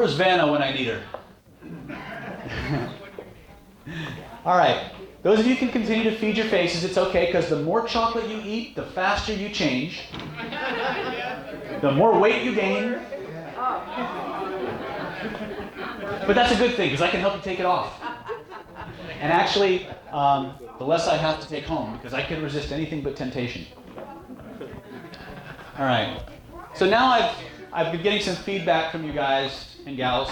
Where's Vanna when I need her? All right. Those of you who can continue to feed your faces, it's okay, because the more chocolate you eat, the faster you change. The more weight you gain. But that's a good thing, because I can help you take it off. And actually, the less I have to take home, because I can resist anything but temptation. All right. So now I've been getting some feedback from you guys and gals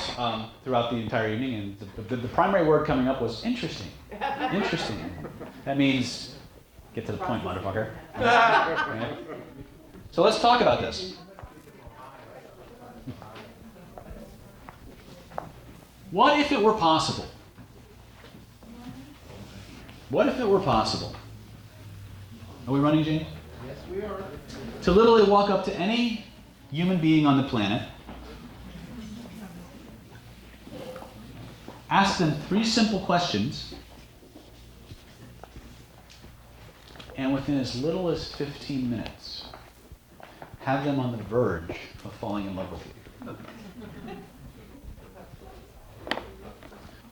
throughout the entire evening, and the primary word coming up was interesting. Interesting. That means get to the point, motherfucker. Right? So let's talk about this. What if it were possible? What if it were possible? Are we running, James? Yes, we are. To literally walk up to any human being on the planet, ask them 3 simple questions, and within as little as 15 minutes, have them on the verge of falling in love with you.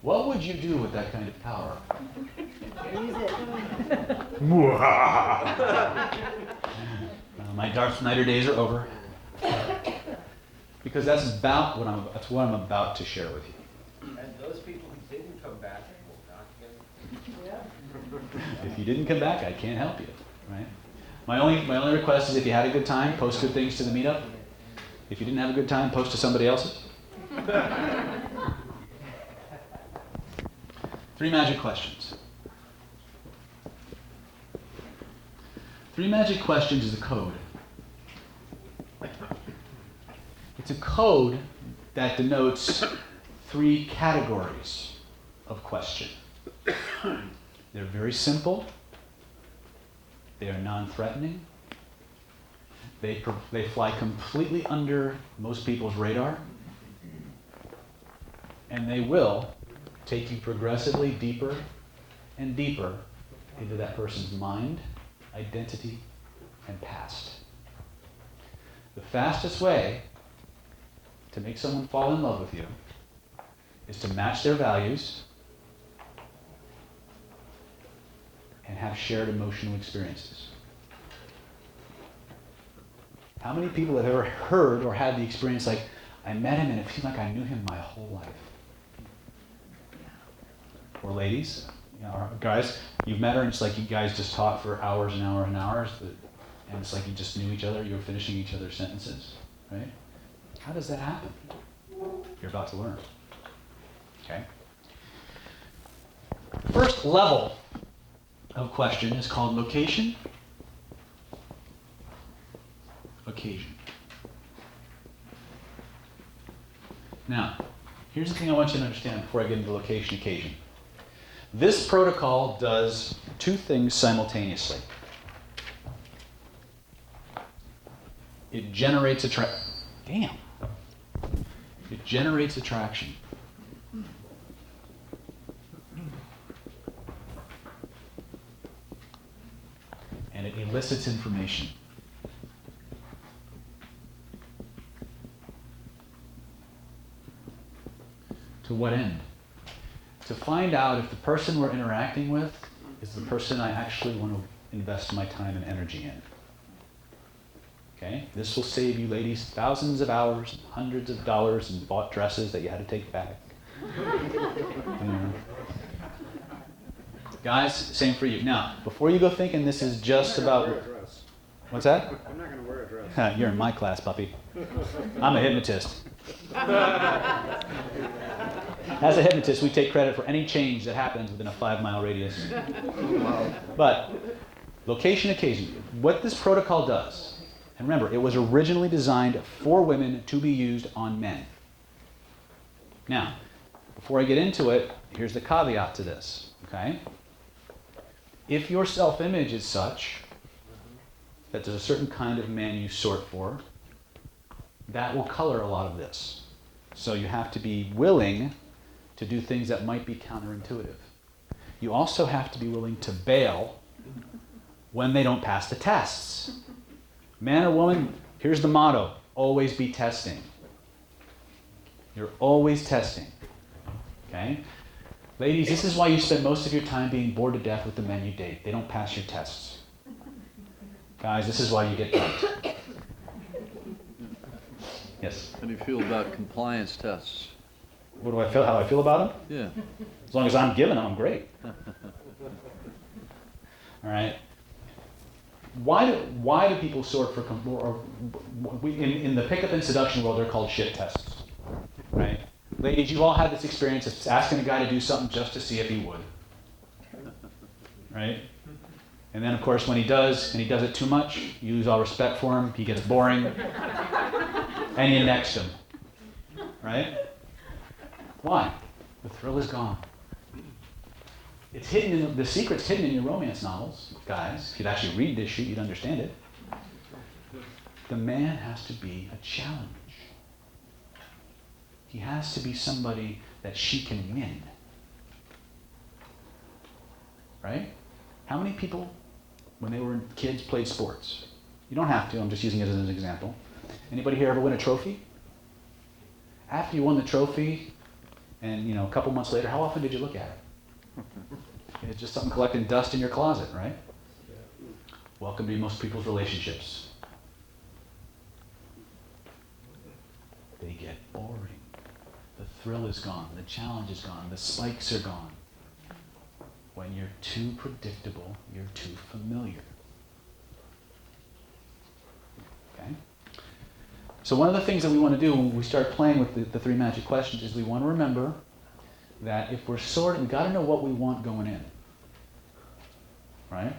What would you do with that kind of power? Use it. My Darth Snyder days are over. Because that's what I'm about to share with you. And those people who didn't come back will not get. If you didn't come back, I can't help you, right? My only request is if you had a good time, post good things to the meetup. If you didn't have a good time, post to somebody else's. 3 magic questions. 3 magic questions is a code. It's a code that denotes 3 categories of question. They're very simple. They are non-threatening. They fly completely under most people's radar. And they will take you progressively deeper and deeper into that person's mind, identity, and past. The fastest way to make someone fall in love with you is to match their values and have shared emotional experiences. How many people have ever heard or had the experience like, I met him and it seemed like I knew him my whole life? Or ladies, or guys, you've met her and it's like you guys just talked for hours and hours and hours, and it's like you just knew each other, you were finishing each other's sentences, right? How does that happen? You're about to learn. Okay? First level of question is called location, occasion. Now, here's the thing I want you to understand before I get into location, occasion. This protocol does 2 things simultaneously. It generates It generates attraction. And it elicits information. To what end? To find out if the person we're interacting with is the person I actually want to invest my time and energy in. Okay? This will save you ladies thousands of hours and hundreds of dollars in bought dresses that you had to take back. Guys, same for you. Now, before you go thinking this is just about... What's that? I'm not going to wear a dress. You're in my class, puppy. I'm a hypnotist. As a hypnotist, we take credit for any change that happens within a 5-mile radius. But location, occasion. What this protocol does, and remember, it was originally designed for women to be used on men. Now, before I get into it, here's the caveat to this, okay? If your self-image is such that there's a certain kind of man you sort for, that will color a lot of this. So you have to be willing to do things that might be counterintuitive. You also have to be willing to bail when they don't pass the tests. Man or woman, here's the motto, always be testing. You're always testing. Okay? Ladies, this is why you spend most of your time being bored to death with the men you date. They don't pass your tests. Guys, this is why you get dumped. Yes? How do you feel about compliance tests? What do I feel? How I feel about them? Yeah. As long as I'm giving them, I'm great. All right. Why do people sort for in the pickup and seduction world? They're called shit tests, right? Ladies, you've all had this experience of asking a guy to do something just to see if he would, right? And then, of course, when he does, and he does it too much, you lose all respect for him. He gets boring, and you next him, right? Why? The thrill is gone. It's hidden. The secret's hidden in your romance novels, guys. If you'd actually read this shit, you'd understand it. The man has to be a challenge. He has to be somebody that she can win. Right? How many people, when they were kids, played sports? You don't have to. I'm just using it as an example. Anybody here ever win a trophy? After you won the trophy, and a couple months later, how often did you look at it? It's just something collecting dust in your closet, right? Welcome to most people's relationships. They get boring. The thrill is gone. The challenge is gone. The spikes are gone. When you're too predictable, you're too familiar. Okay? So one of the things that we want to do when we start playing with the three magic questions is we want to remember that if we're sorting, we've got to know what we want going in. Right?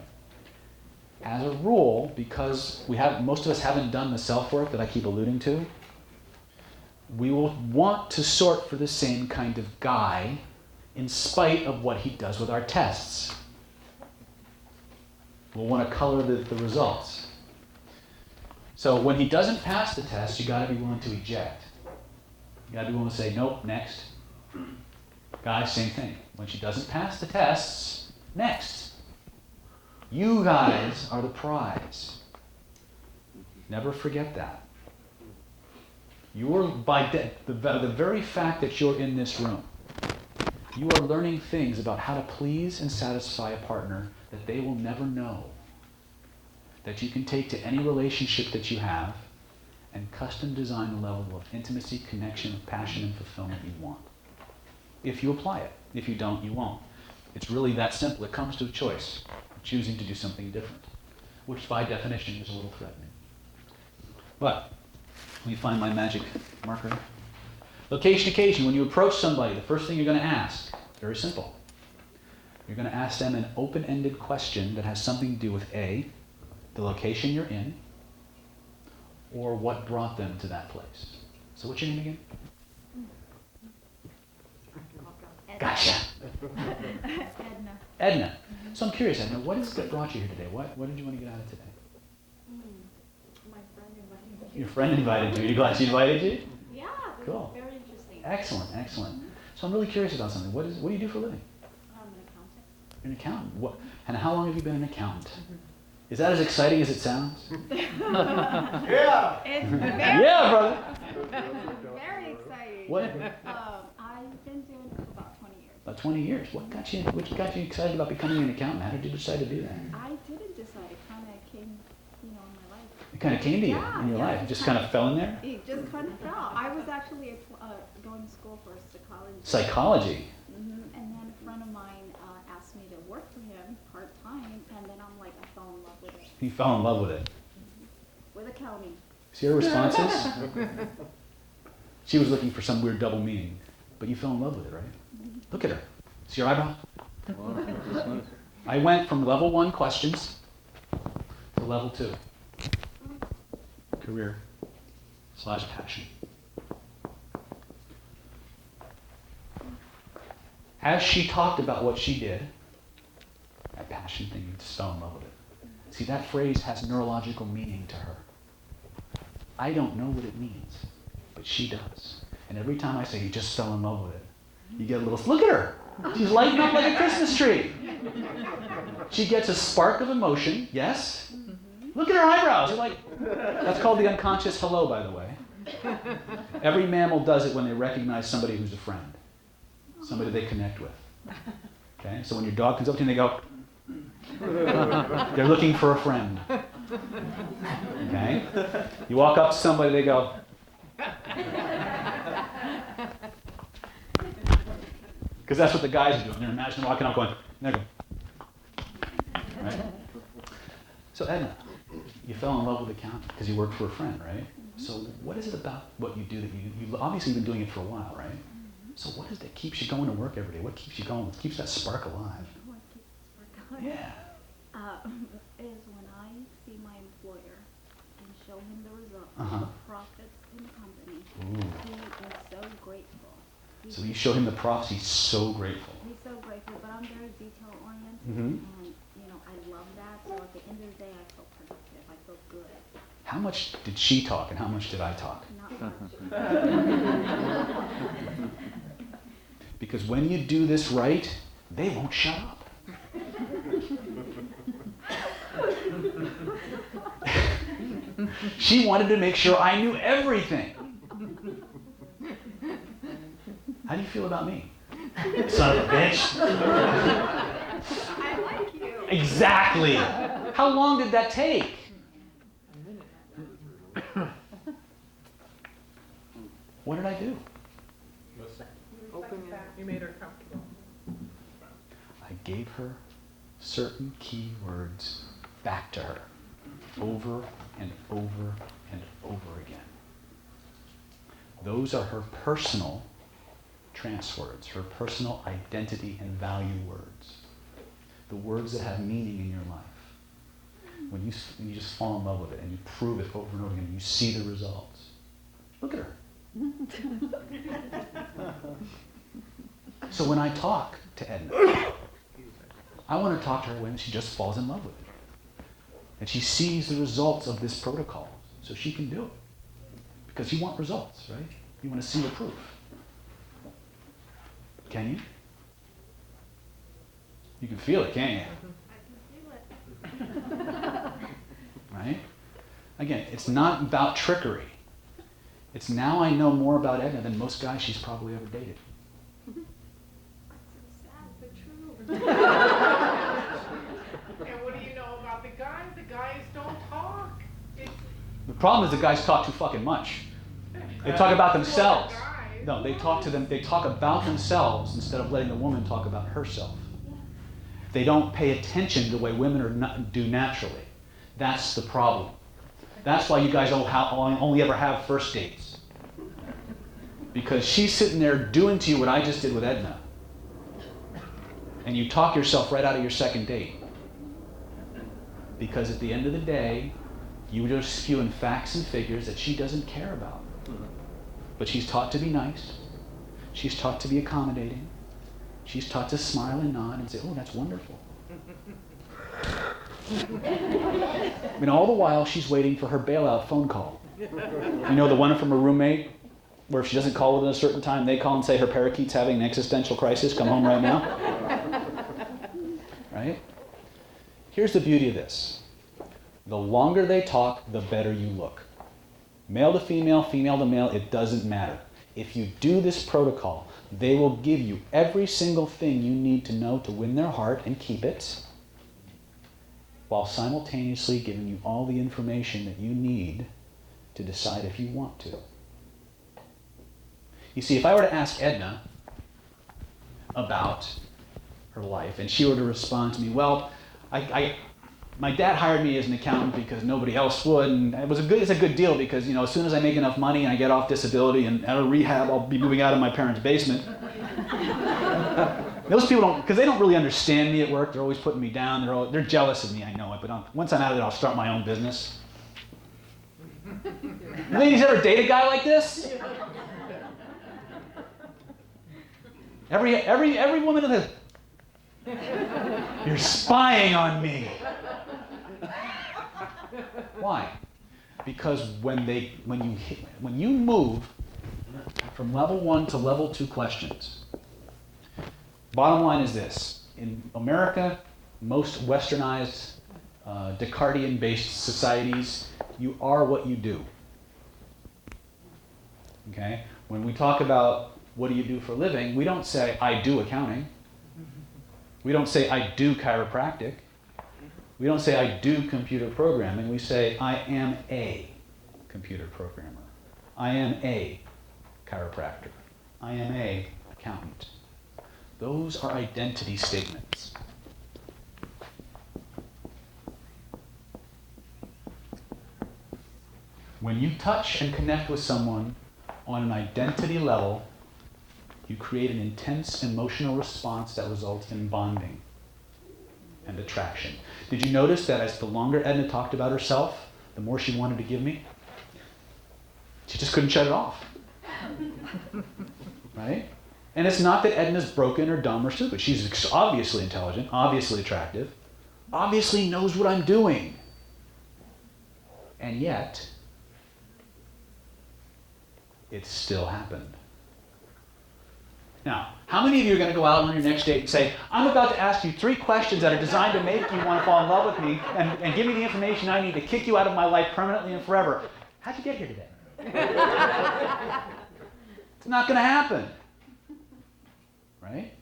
As a rule, because most of us haven't done the self-work that I keep alluding to, we will want to sort for the same kind of guy in spite of what he does with our tests. We'll want to color the results. So when he doesn't pass the test, you got to be willing to eject. You got to be willing to say, nope, next. Guys, same thing. When she doesn't pass the tests, next. You guys are the prize. Never forget that. You're the very fact that you're in this room, you are learning things about how to please and satisfy a partner that they will never know, that you can take to any relationship that you have and custom design the level of intimacy, connection, passion, and fulfillment you want. If you apply it. If you don't, you won't. It's really that simple. It comes to a choice, choosing to do something different, which by definition is a little threatening. But let me find my magic marker. Location occasion. When you approach somebody, the first thing you're going to ask, very simple. You're going to ask them an open-ended question that has something to do with A, the location you're in, or what brought them to that place. So what's your name again? Gotcha. Edna. Edna. So I'm curious, Edna, what is that brought you here today? What did you want to get out of today? My friend invited me. Your friend invited you. Are you glad she invited you? Yeah, it Cool. was very interesting. Excellent, excellent. So I'm really curious about something. What do you do for a living? I'm an accountant. You're an accountant. And how long have you been an accountant? Is that as exciting as it sounds? Yeah! It's very, Yeah, brother. very exciting. What? I've been doing it for about 20 years. About 20 years. What got you excited about becoming an accountant? How did you decide to do that? I didn't decide. It kind of came, in my life. It kind of came to you Yeah, in your yeah. life. It just kind of fell in there? It just kind of fell. I was actually going to school for psychology. Psychology. And then a friend of mine asked me to work for him part-time, and then I'm like, I fell in love with it. You fell in love with it. With accounting. See her responses? She was looking for some weird double meaning, but you fell in love with it, right? Look at her. See your eyebrow? Wow, that's nice. I went from level 1 questions to level 2. Career/passion. As she talked about what she did, that passion thing, you just fell in love with it. See, that phrase has neurological meaning to her. I don't know what it means, but she does. And every time I say you just fell in love with it, you get a little, look at her. She's lighting up like a Christmas tree. She gets a spark of emotion, yes? Look at her eyebrows. They're like, that's called the unconscious hello, by the way. Every mammal does it when they recognize somebody who's a friend, somebody they connect with. Okay? So when your dog comes up to you and they go, they're looking for a friend. Okay? You walk up to somebody, they go, because that's what the guys are doing. They're imagining walking up going, and they go. Right? So Edna, you fell in love with accounting because you worked for a friend, right? So what is it about what you do that you obviously been doing it for a while, right? So what is it that keeps you going to work every day? What keeps you going? What keeps that spark alive? What keeps the spark alive? Yeah. Is when I see my employer and show him the results, Uh-huh. the profits in the company. Ooh. He is so grateful. So you show him the props, he's so grateful. He's so grateful, but I'm very detail oriented, Mhm. and I love that. So at the end of the day, I feel productive. I feel good. How much did she talk and how much did I talk? Not much. Because when you do this right, they won't shut up. She wanted to make sure I knew everything. How do you feel about me? Son of a bitch. I like you. Exactly. How long did that take? What did I do? You made her comfortable. I gave her certain key words back to her over and over and over again. Those are her personal trance words, her personal identity and value words. The words that have meaning in your life. When you just fall in love with it and you prove it over and over again and you see the results. Look at her. So when I talk to Edna, I want to talk to her when she just falls in love with it. And she sees the results of this protocol so she can do it. Because you want results, right? You want to see the proof. Can you? You can feel it, can't you? I can feel it. Right? Again, it's not about trickery. It's now I know more about Edna than most guys she's probably ever dated. That's so sad, but true. And what do you know about the guys? The guys don't talk. The problem is the guys talk too fucking much. They talk about themselves. No, they talk about themselves instead of letting the woman talk about herself. They don't pay attention to the way women do naturally. That's the problem. That's why you guys only ever have first dates. Because she's sitting there doing to you what I just did with Edna. And you talk yourself right out of your second date. Because at the end of the day, you are just spewing facts and figures that she doesn't care about. But she's taught to be nice. She's taught to be accommodating. She's taught to smile and nod and say, oh, that's wonderful. I mean, all the while, she's waiting for her bailout phone call. You know, the one from her roommate, where if she doesn't call within a certain time, they call and say her parakeet's having an existential crisis, come home right now. Right? Here's the beauty of this. The longer they talk, the better you look. Male to female, female to male, it doesn't matter. If you do this protocol, they will give you every single thing you need to know to win their heart and keep it, while simultaneously giving you all the information that you need to decide if you want to. You see, if I were to ask Edna about her life, and she were to respond to me, well, my dad hired me as an accountant because nobody else would, and it's a good deal because, as soon as I make enough money and I get off disability and out of rehab, I'll be moving out of my parents' basement. Those people don't, because they don't really understand me at work. They're always putting me down. They're jealous of me, I know it, but once I'm out of it, I'll start my own business. Ladies ever date a guy like this? Every woman in the... You're spying on me. Why? Because when you move from level 1 to level 2 questions, bottom line is this. In America, most westernized, Descartes-based societies, you are what you do. Okay? When we talk about what do you do for a living, we don't say, I do accounting. We don't say, I do chiropractic. We don't say, I do computer programming. We say, I am a computer programmer. I am a chiropractor. I am a accountant. Those are identity statements. When you touch and connect with someone on an identity level, you create an intense emotional response that results in bonding and attraction. Did you notice that as the longer Edna talked about herself, the more she wanted to give me? She just couldn't shut it off. Right? And it's not that Edna's broken or dumb or stupid. She's obviously intelligent, obviously attractive, obviously knows what I'm doing. And yet, it still happened. Now, how many of you are going to go out on your next date and say, I'm about to ask you 3 questions that are designed to make you want to fall in love with me and give me the information I need to kick you out of my life permanently and forever? How'd you get here today? It's not going to happen. Right?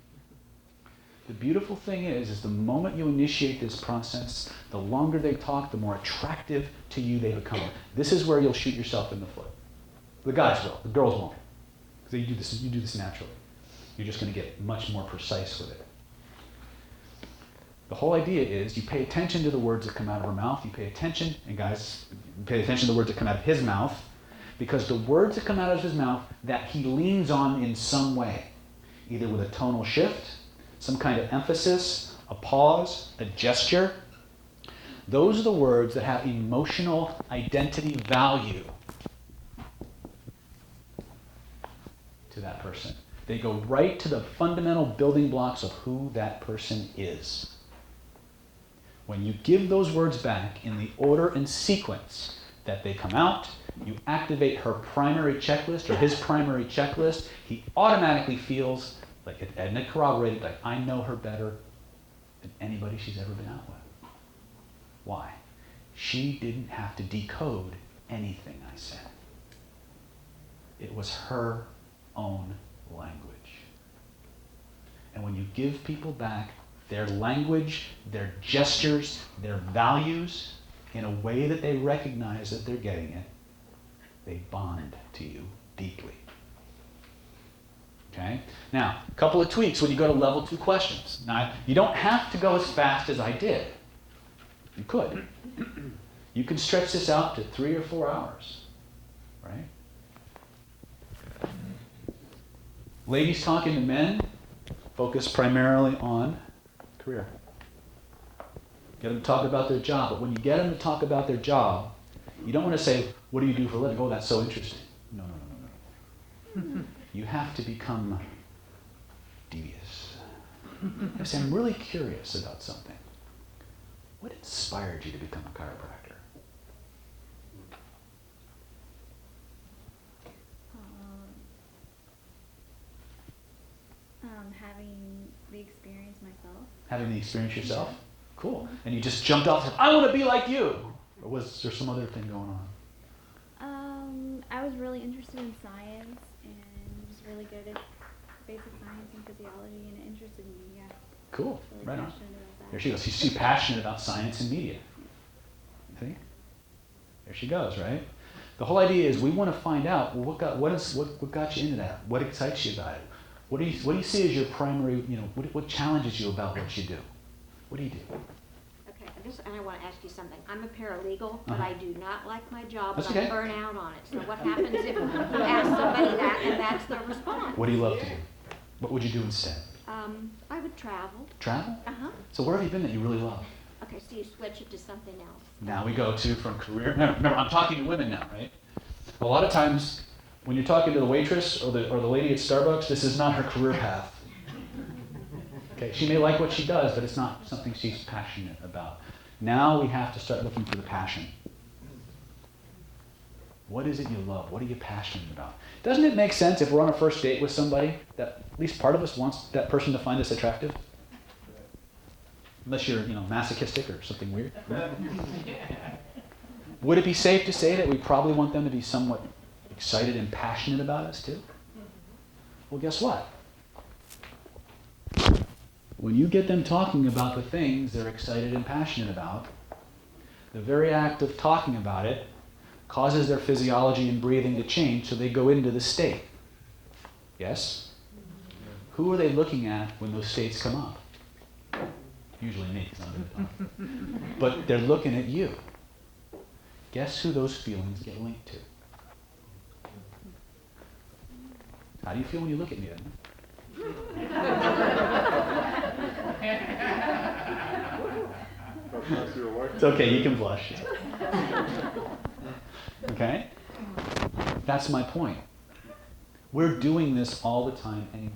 The beautiful thing is the moment you initiate this process, the longer they talk, the more attractive to you they become. This is where you'll shoot yourself in the foot. The guys will. The girls won't. Because you do this naturally. You're just going to get much more precise with it. The whole idea is you pay attention to the words that come out of her mouth. You pay attention, and guys, pay attention to the words that come out of his mouth, because the words that come out of his mouth that he leans on in some way, either with a tonal shift, some kind of emphasis, a pause, a gesture, those are the words that have emotional identity value to that person. They go right to the fundamental building blocks of who that person is. When you give those words back in the order and sequence that they come out, you activate her primary checklist or his primary checklist. He automatically feels like, Edna corroborated, like I know her better than anybody she's ever been out with. Why? She didn't have to decode anything I said. It was her own language. And when you give people back their language, their gestures, their values, in a way that they recognize that they're getting it, they bond to you deeply. Okay? Now, a couple of tweaks when you go to level 2 questions. Now, you don't have to go as fast as I did. You could. You can stretch this out to 3 or 4 hours. Right? Ladies talking to men, focus primarily on career. Get them to talk about their job. But when you get them to talk about their job, you don't want to say, what do you do for a living? Oh, that's so interesting. No. You have to become devious. You say, I'm really curious about something. What inspired you to become a chiropractor? Having the experience myself. Having the experience yourself? Cool. And you just jumped off and said, I want to be like you. Or was there some other thing going on? I was really interested in science and was really good at basic science and physiology and interested in media. Cool. Really Right on. passionate about that. There she goes. She's passionate about science and media. See? There she goes, right? The whole idea is we want to find out, well, what got you into that? What excites you about it? What do you see as your primary, what challenges you about what you do? What do you do? Okay, and I want to ask you something. I'm a paralegal, but I do not like my job, That's and okay. I burn out on it. So what happens if you ask somebody that and that's their response? What do you love to do? What would you do instead? I would travel. Travel? Uh-huh. So where have you been that you really love? Okay, so you switch it to something else. Now we go to from career. Remember, I'm talking to women now, right? A lot of times when you're talking to the waitress or the lady at Starbucks, this is not her career path. Okay, she may like what she does, but it's not something she's passionate about. Now we have to start looking for the passion. What is it you love? What are you passionate about? Doesn't it make sense if we're on a first date with somebody that at least part of us wants that person to find us attractive? Unless you're, masochistic or something weird. Would it be safe to say that we probably want them to be somewhat excited and passionate about us too? Well, guess what? When you get them talking about the things they're excited and passionate about, the very act of talking about it causes their physiology and breathing to change, so they go into the state. Yes? Who are they looking at when those states come up? Usually me, because I'm good at talking. But they're looking at you. Guess who those feelings get linked to? How do you feel when you look at me, Edmund? It's okay, you can blush. Okay? That's my point. We're doing this all the time anyway.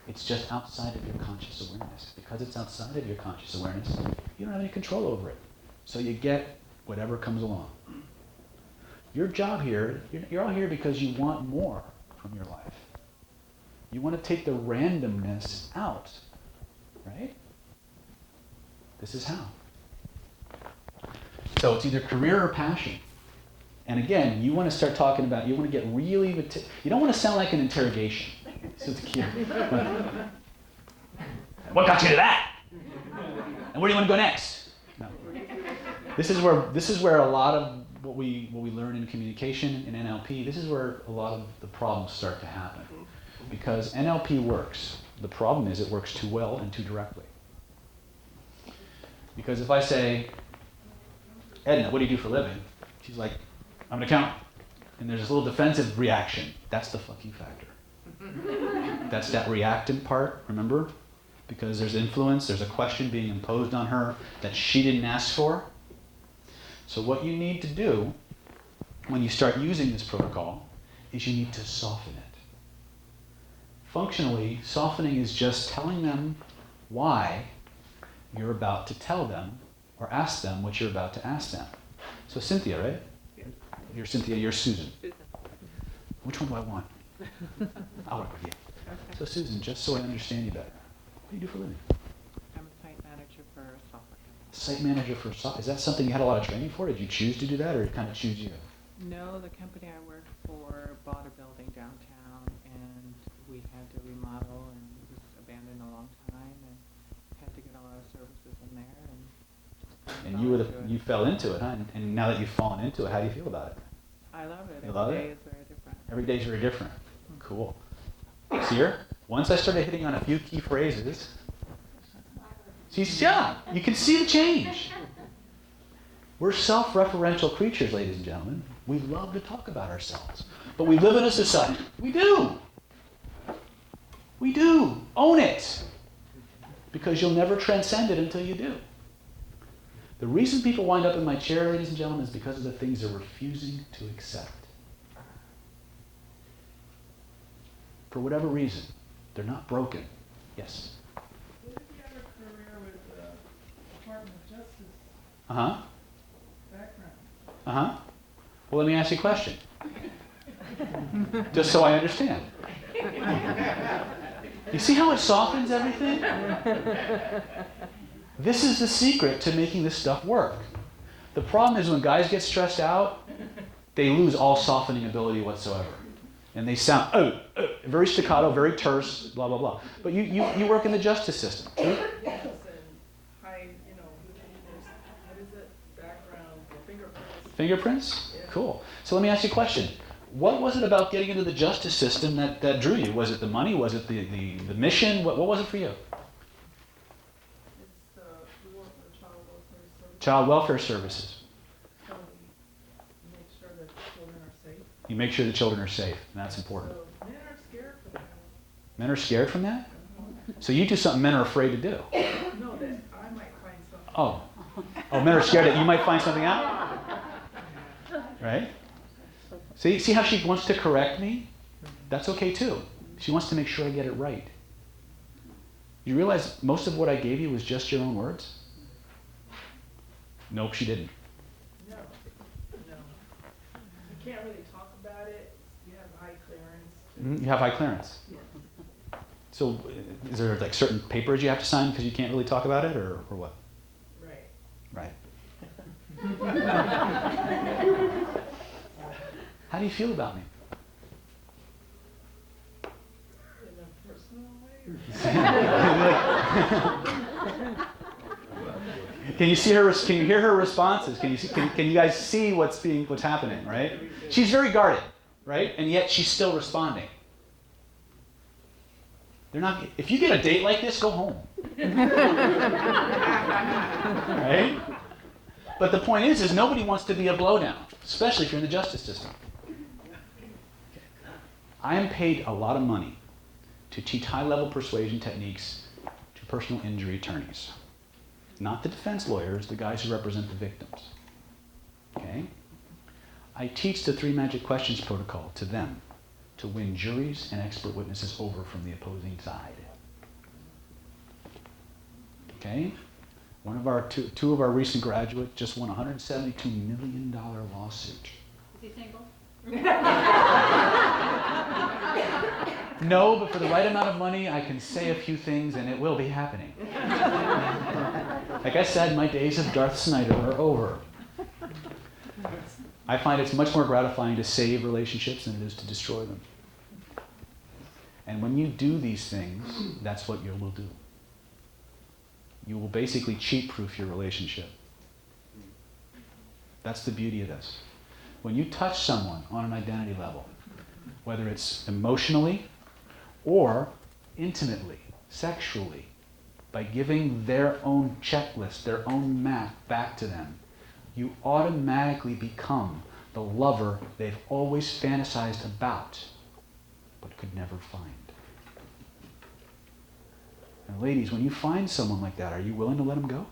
It's just outside of your conscious awareness. Because it's outside of your conscious awareness, you don't have any control over it. So you get whatever comes along. Your job here, you're all here because you want more from your life. You want to take the randomness out, right? This is how. So it's either career or passion. And again, you want to start talking about, you want to get really, you don't want to sound like an interrogation. This is cute. What got you to that? And where do you want to go next? No. This is where a lot of what we learn in communication in NLP, this is where a lot of the problems start to happen. Because NLP works. The problem is it works too well and too directly. Because if I say, Edna, what do you do for a living? She's like, I'm an accountant. And there's this little defensive reaction. That's the fuck you factor. That's that reactant part, remember? Because there's influence, there's a question being imposed on her that she didn't ask for. So what you need to do when you start using this protocol is you need to soften it. Functionally, softening is just telling them why you're about to tell them or ask them what you're about to ask them. So Cynthia, right? You're Cynthia, you're Susan. Which one do I want? I'll work with you. Okay. So Susan, just so I understand you better, what do you do for a living? I'm a site manager for a software company. Site manager for software. Is that something you had a lot of training for? Did you choose to do that, or did it kind of choose you? No, the company I worked for bought a building downtown, and we had to remodel, and it was abandoned a long time, and had to get a lot of services in there. And you fell into it, huh? And now that you've fallen into it, how do you feel about it? I love it. You love Every day it? is very different. Every day's very different. Cool. See here? Once I started hitting on a few key phrases, yeah, you can see the change. We're self-referential creatures, ladies and gentlemen. We love to talk about ourselves. But we live in a society. We do. We do. Own it. Because you'll never transcend it until you do. The reason people wind up in my chair, ladies and gentlemen, is because of the things they're refusing to accept. For whatever reason, they're not broken. Yes? What if you have a career with the Department of Justice Uh-huh. background? Uh-huh. Well, let me ask you a question. Just so I understand. You see how it softens everything? This is the secret to making this stuff work. The problem is when guys get stressed out, they lose all softening ability whatsoever. And they sound, very staccato, very terse, blah, blah, blah. But you work in the justice system. Yes, and high, what is it? Background, fingerprints. Fingerprints? Yeah. Cool. So let me ask you a question. What was it about getting into the justice system that drew you? Was it the money? Was it the mission? What was it for you? It's we work for child welfare services. Child welfare services. So we make sure that children are safe. You make sure the children are safe, and that's important. So men are scared for that. Men are scared from that? So you do something men are afraid to do. No, that I might find something. Oh, men are scared that you might find something out? Right? See how she wants to correct me? That's okay too. She wants to make sure I get it right. You realize most of what I gave you was just your own words? Nope, she didn't. No. You can't really talk about it. You have high clearance. You have high clearance. So is there like certain papers you have to sign because you can't really talk about it, or what? Right. Right. How do you feel about me? In a personal way. Can you see her? Can you hear her responses? Can you see, can you guys see what's happening? Right? She's very guarded, right? And yet she's still responding. They're not. If you get a date like this, go home. Right? But the point is nobody wants to be a blowdown, especially if you're in the justice system. I am paid a lot of money to teach high-level persuasion techniques to personal injury attorneys. Not the defense lawyers, the guys who represent the victims. Okay? I teach the 3 magic questions protocol to them to win juries and expert witnesses over from the opposing side. Okay? One of our two of our recent graduates just won a $172 million lawsuit. Is he single? No, but for the right amount of money, I can say a few things and it will be happening. Like I said, my days of Darth Snyder are over. I find it's much more gratifying to save relationships than it is to destroy them. And when you do these things, that's what you will do. You will basically cheat-proof your relationship. That's the beauty of this. When you touch someone on an identity level, whether it's emotionally or intimately, sexually, by giving their own checklist, their own map back to them, you automatically become the lover they've always fantasized about, but could never find. And ladies, when you find someone like that, are you willing to let them go?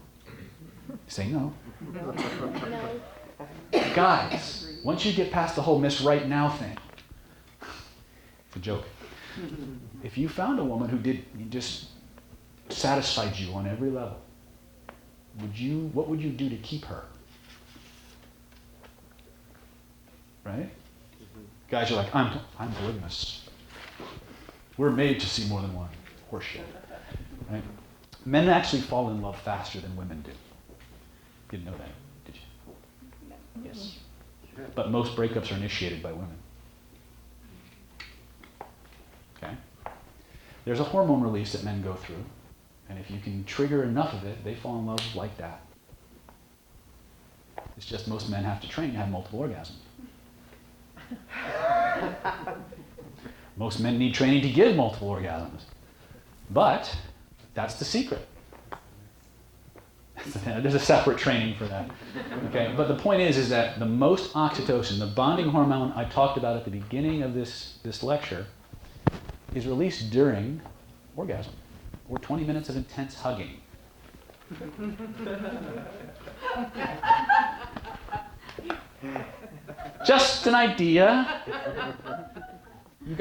Say no. No. Guys, once you get past the whole Miss Right Now thing, it's a joke. If you found a woman who just satisfied you on every level, what would you do to keep her? Right? Guys are like, I'm polygamous. We're made to see more than one. Horseshit. Right? Men actually fall in love faster than women do. You didn't know that, did you? Yes. But most breakups are initiated by women. Okay? There's a hormone release that men go through, and if you can trigger enough of it, they fall in love like that. It's just most men have to train to have multiple orgasms. Most men need training to give multiple orgasms. But that's the secret. There's a separate training for that. Okay, but the point is that the most oxytocin, the bonding hormone I talked about at the beginning of this lecture, is released during orgasm, or 20 minutes of intense hugging. Just an idea. You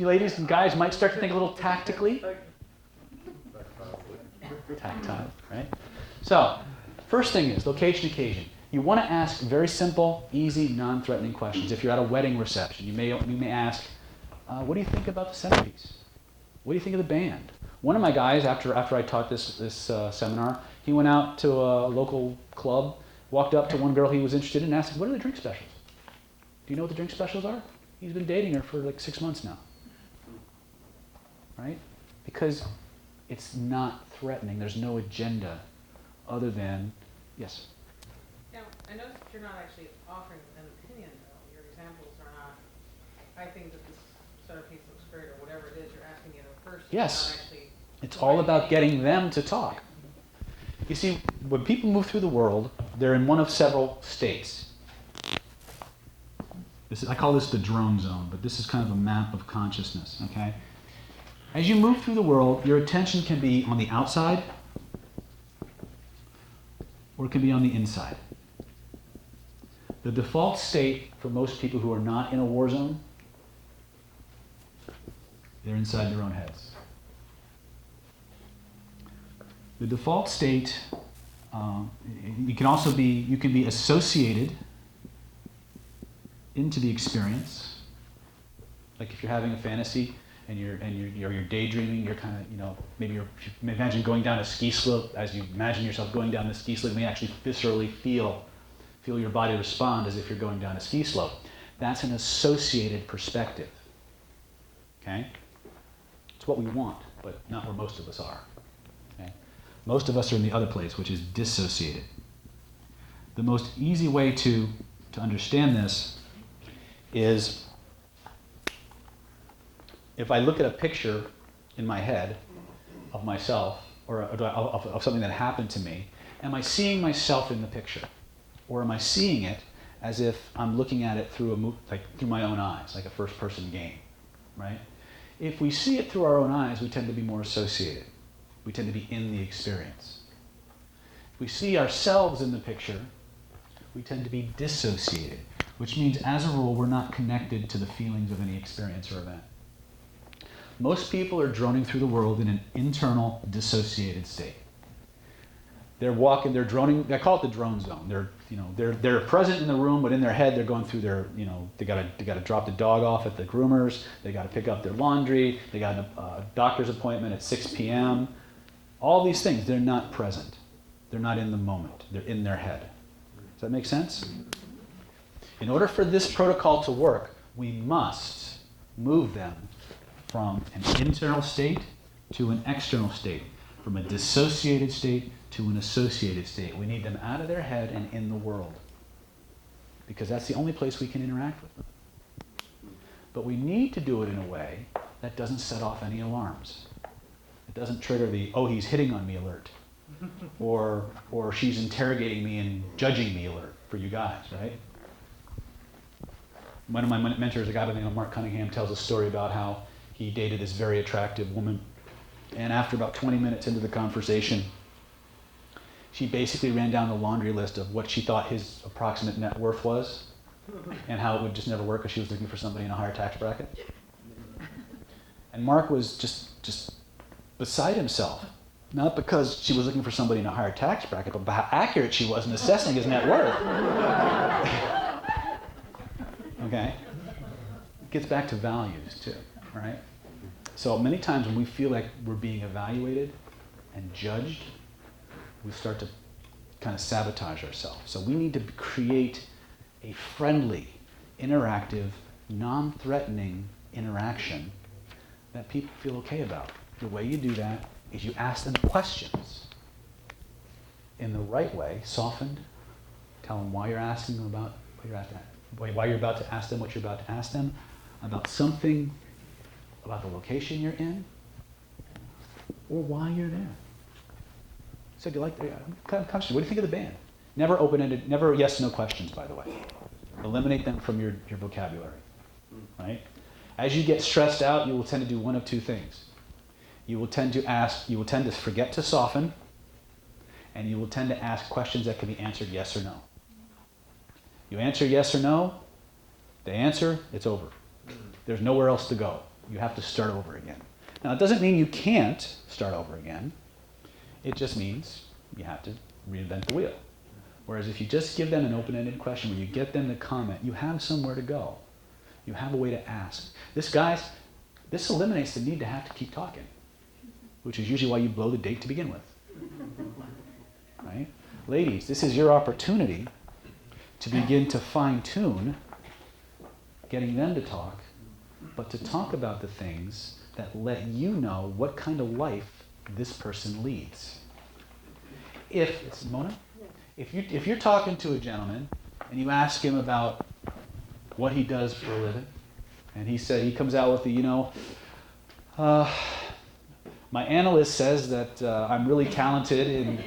ladies and guys might start to think a little tactically. Tactile, right? So, first thing is location, occasion. You want to ask very simple, easy, non-threatening questions. If you're at a wedding reception, you may ask, what do you think about the centerpiece? What do you think of the band? One of my guys, after I taught this seminar, he went out to a local club, walked up to one girl he was interested in and asked, what are the drink specials? Do you know what the drink specials are? He's been dating her for like 6 months now. Right? Because it's not threatening. There's no agenda other than, yes? Now, I noticed that you're not actually offering an opinion, though. Your examples are not, I think that this centerpiece looks great, or whatever it is, you're asking it first. Yes. Not actually It's all about getting them to talk. You see, when people move through the world, they're in one of several states. I call this the drone zone, but this is kind of a map of consciousness, okay? As you move through the world, your attention can be on the outside, or it can be on the inside. The default state for most people who are not in a war zone, they're inside their own heads. The default state, you can be associated into the experience. Like if you're having a fantasy and you're daydreaming, you're kind of, maybe imagine going down a ski slope. As you imagine yourself going down the ski slope, you may actually viscerally feel your body respond as if you're going down a ski slope. That's an associated perspective. Okay? It's what we want, but not where most of us are. Okay? Most of us are in the other place, which is dissociated. The most easy way to understand this is if I look at a picture in my head of myself or of something that happened to me, am I seeing myself in the picture? Or am I seeing it as if I'm looking at it through through my own eyes, like a first-person game, right? If we see it through our own eyes, we tend to be more associated. We tend to be in the experience. If we see ourselves in the picture, we tend to be dissociated, which means, as a rule, we're not connected to the feelings of any experience or event. Most people are droning through the world in an internal, dissociated state. They're walking, they're droning. I call it the drone zone. They're present in the room, but in their head, they're going through their, they gotta drop the dog off at the groomers. They gotta pick up their laundry. They got a doctor's appointment at 6 p.m. All these things, they're not present. They're not in the moment. They're in their head. Does that make sense? In order for this protocol to work, we must move them from an internal state to an external state, from a dissociated state to an associated state. We need them out of their head and in the world, because that's the only place we can interact with them. But we need to do it in a way that doesn't set off any alarms. It doesn't trigger the, oh, he's hitting on me alert, or she's interrogating me and judging me alert for you guys, right? One of my mentors, a guy by the name of Mark Cunningham, tells a story about how he dated this very attractive woman, and after about 20 minutes into the conversation, she basically ran down the laundry list of what she thought his approximate net worth was, and how it would just never work because she was looking for somebody in a higher tax bracket. And Mark was just beside himself, not because she was looking for somebody in a higher tax bracket, but how accurate she was in assessing his net worth. Okay? It gets back to values too, right? So many times when we feel like we're being evaluated and judged, we start to kind of sabotage ourselves. So we need to create a friendly, interactive, non-threatening interaction that people feel okay about. The way you do that is you ask them questions in the right way, softened. Tell them why you're asking them about what you're asking, why you're about to ask them what you're about to ask them, about something, about the location you're in, or why you're there. So do you like the question? What do you think of the band? Never open-ended, never yes/no questions, by the way. Eliminate them from your vocabulary, right? As you get stressed out, you will tend to do one of two things. You will tend to forget to soften, and you will tend to ask questions that can be answered yes or no. You answer yes or no, the answer, it's over. There's nowhere else to go. You have to start over again. Now, it doesn't mean you can't start over again. It just means you have to reinvent the wheel. Whereas if you just give them an open-ended question where you get them to comment, you have somewhere to go. You have a way to ask. This eliminates the need to have to keep talking, which is usually why you blow the date to begin with. Right? Ladies, this is your opportunity to begin to fine-tune getting them to talk, but to talk about the things that let you know what kind of life this person leads. Mona, if you're talking to a gentleman and you ask him about what he does for a living, and he comes out with the, my analyst says that I'm really talented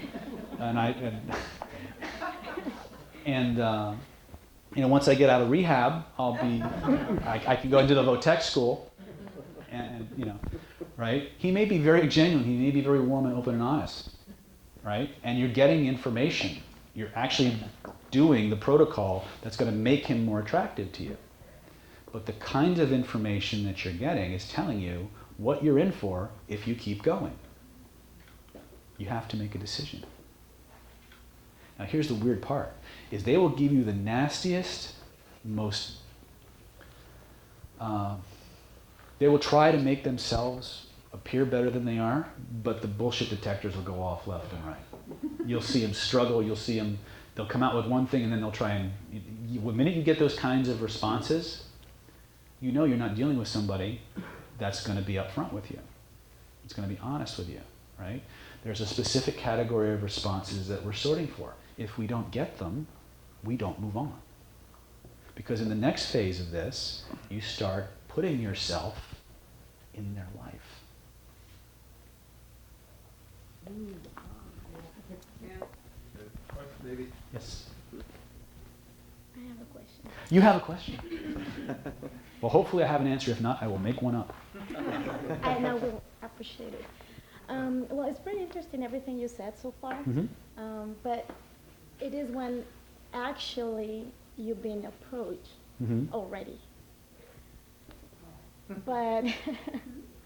and once I get out of rehab, I can go into the Votech school, and right? He may be very genuine. He may be very warm and open and honest, right? And you're getting information. You're actually doing the protocol that's going to make him more attractive to you. But the kind of information that you're getting is telling you what you're in for if you keep going. You have to make a decision. Now here's the weird part, is they will give you the nastiest, most, they will try to make themselves appear better than they are, but the bullshit detectors will go off left and right. You'll see them struggle, you'll see them, They'll come out with one thing and then they'll try and, the minute you get those kinds of responses, you know you're not dealing with somebody that's going to be upfront with you. It's going to be honest with you, right? There's a specific category of responses that we're sorting for. If we don't get them, we don't move on. Because in the next phase of this, you start putting yourself in their life. Maybe. Yes? I have a question. You have a question? Well, hopefully I have an answer. If not, I will make one up. I know will appreciate it. Well, it's pretty interesting everything you said so far. But it is when actually you've been approached already. But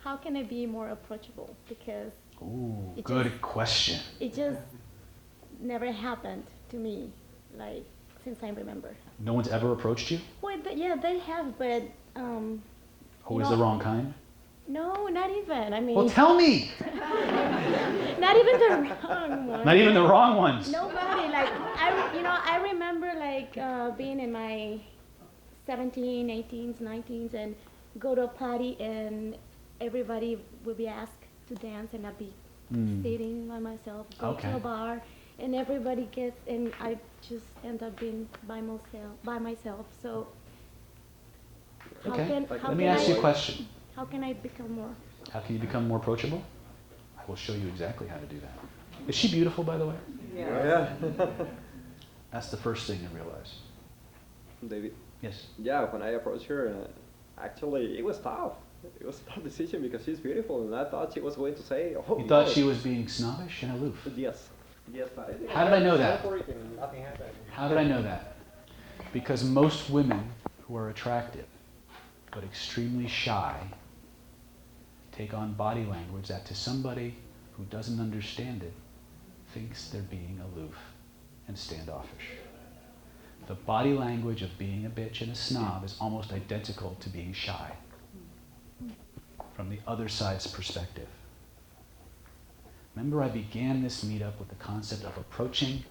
how can I be more approachable? Because Ooh, it good just- question. it just never happened to me, like since I remember. No one's ever approached you? Well, yeah, they have, but Always the wrong kind? no, not even. I mean, Well, tell me! not even the wrong one. Not even the wrong ones. Nobody, like, I remember, like, being in my 17, 18s, 19s, and go to a party, and everybody would be asked to dance, and I'd be sitting by myself, go Okay. to a bar, and everybody gets, and I just end up being by myself. So, how Okay. can, Let me ask you a question. How can I become more? How can you become more approachable? I will show you exactly how to do that. Is she beautiful, by the way? Yeah. That's the first thing I realized. David. Yes. Yeah, when I approached her, actually it was tough. It was a tough decision because she's beautiful, and I thought she was going to say, "Oh." You thought no. she was being snobbish and aloof. Yes. Yes. I How did I know that? Nothing happened. How did I know that? Because most women who are attractive but extremely shy take on body language that to somebody who doesn't understand it thinks they're being aloof and standoffish. The body language of being a bitch and a snob is almost identical to being shy from the other side's perspective. Remember, I began this meetup with the concept of approaching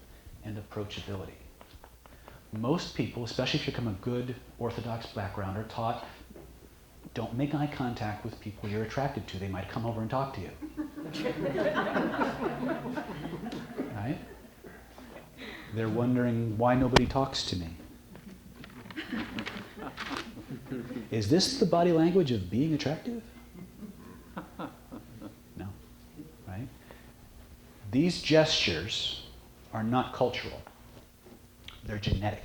and approachability. Most people, especially if you come from a good Orthodox background, are taught, don't make eye contact with people you're attracted to. They might come over and talk to you. Right? They're wondering why nobody talks to me. Is this the body language of being attractive? No. Right? These gestures are not cultural. They're genetic.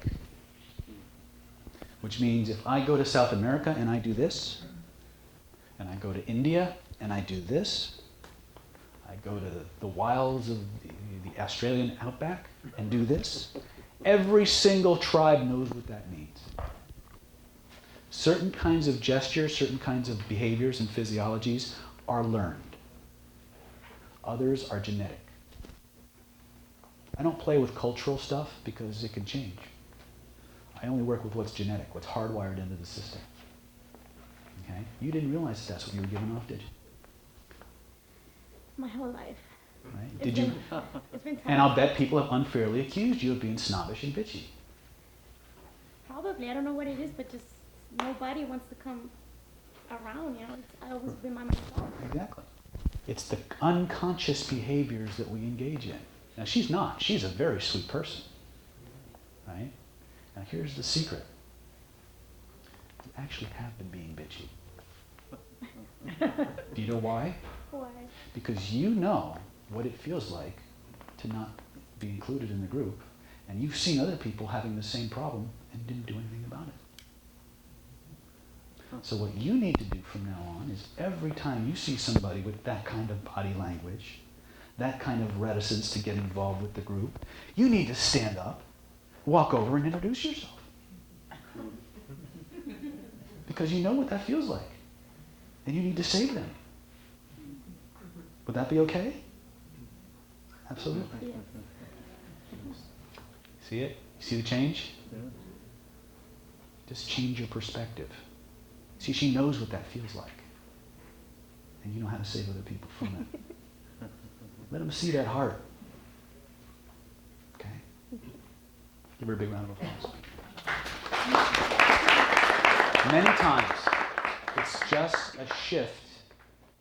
Which means if I go to South America and I do this, and I go to India and I do this, I go to the wilds of the Australian outback and do this, every single tribe knows what that means. Certain kinds of gestures, certain kinds of behaviors and physiologies are learned. Others are genetic. I don't play with cultural stuff because it can change. I only work with what's genetic, what's hardwired into the system. Okay? You didn't realize that's what you were given off, did you? My whole life. Right? It's Did you? been- It's been tough. And I'll bet people have unfairly accused you of being snobbish and bitchy. Probably, I don't know what it is, but just nobody wants to come around, I always been by myself. Exactly. It's the unconscious behaviors that we engage in. Now, she's not. She's a very sweet person. Right? Now, here's the secret. You actually have been being bitchy. Do you know why? Why? Because you know what it feels like to not be included in the group, and you've seen other people having the same problem and didn't do anything about it. So what you need to do from now on is every time you see somebody with that kind of body language, that kind of reticence to get involved with the group, you need to stand up, walk over and introduce yourself. Because you know what that feels like. And you need to save them. Would that be okay? Absolutely. Yes. See it? You see the change? Just change your perspective. See, she knows what that feels like. And you know how to save other people from it. Let them see that heart. Okay? Give her a big round of applause. Many times, it's just a shift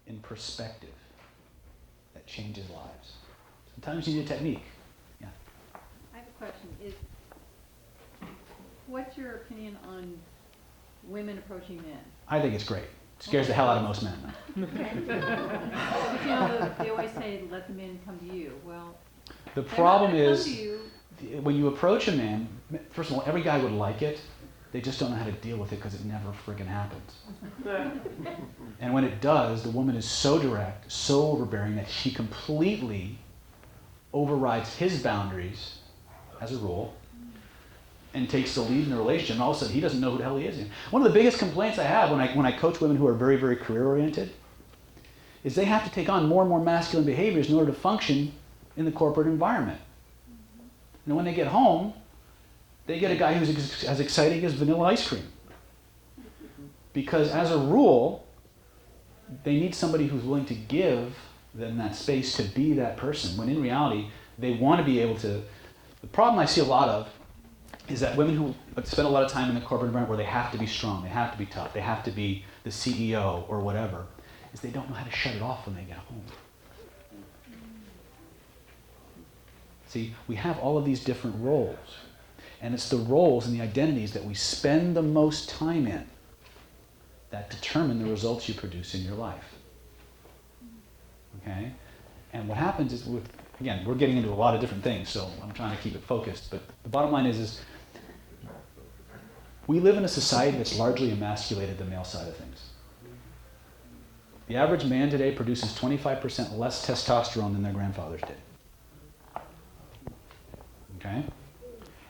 in perspective that changes lives. Sometimes you need a technique. Yeah. I have a question. What's your opinion on women approaching men? I think it's great. It scares the hell out of most men. But they always say, let the men come to you. Well, The problem they're not gonna is, come to you. when you approach a man, first of all, every guy would like it. They just don't know how to deal with it because it never friggin' happens. And when it does, the woman is so direct, so overbearing that she completely overrides his boundaries, as a rule, and takes the lead in the relationship. And all of a sudden, he doesn't know who the hell he is. One of the biggest complaints I have when I coach women who are very, very career-oriented is they have to take on more and more masculine behaviors in order to function in the corporate environment. And when they get home, they get a guy who's as exciting as vanilla ice cream. Because as a rule, they need somebody who's willing to give them that space to be that person, when in reality, they want to be able to. The problem I see a lot of is that women who spend a lot of time in the corporate environment where they have to be strong, they have to be tough, they have to be the CEO or whatever, is they don't know how to shut it off when they get home. See, we have all of these different roles. And it's the roles and the identities that we spend the most time in that determine the results you produce in your life. Okay? And what happens is, again, we're getting into a lot of different things, so I'm trying to keep it focused. But the bottom line is we live in a society that's largely emasculated the male side of things. The average man today produces 25% less testosterone than their grandfathers did. Okay?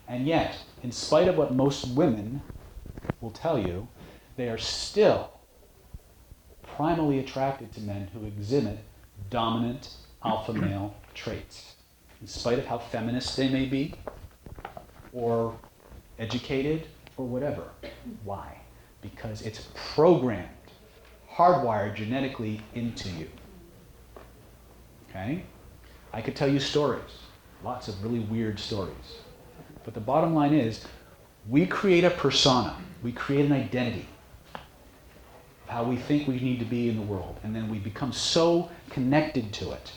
And yet, in spite of what most women will tell you, they are still primally attracted to men who exhibit dominant alpha male traits. In spite of how feminist they may be, or educated, or whatever. Why? Because it's programmed, hardwired genetically into you. Okay? I could tell you stories, lots of really weird stories. But the bottom line is, we create a persona, we create an identity of how we think we need to be in the world, and then we become so connected to it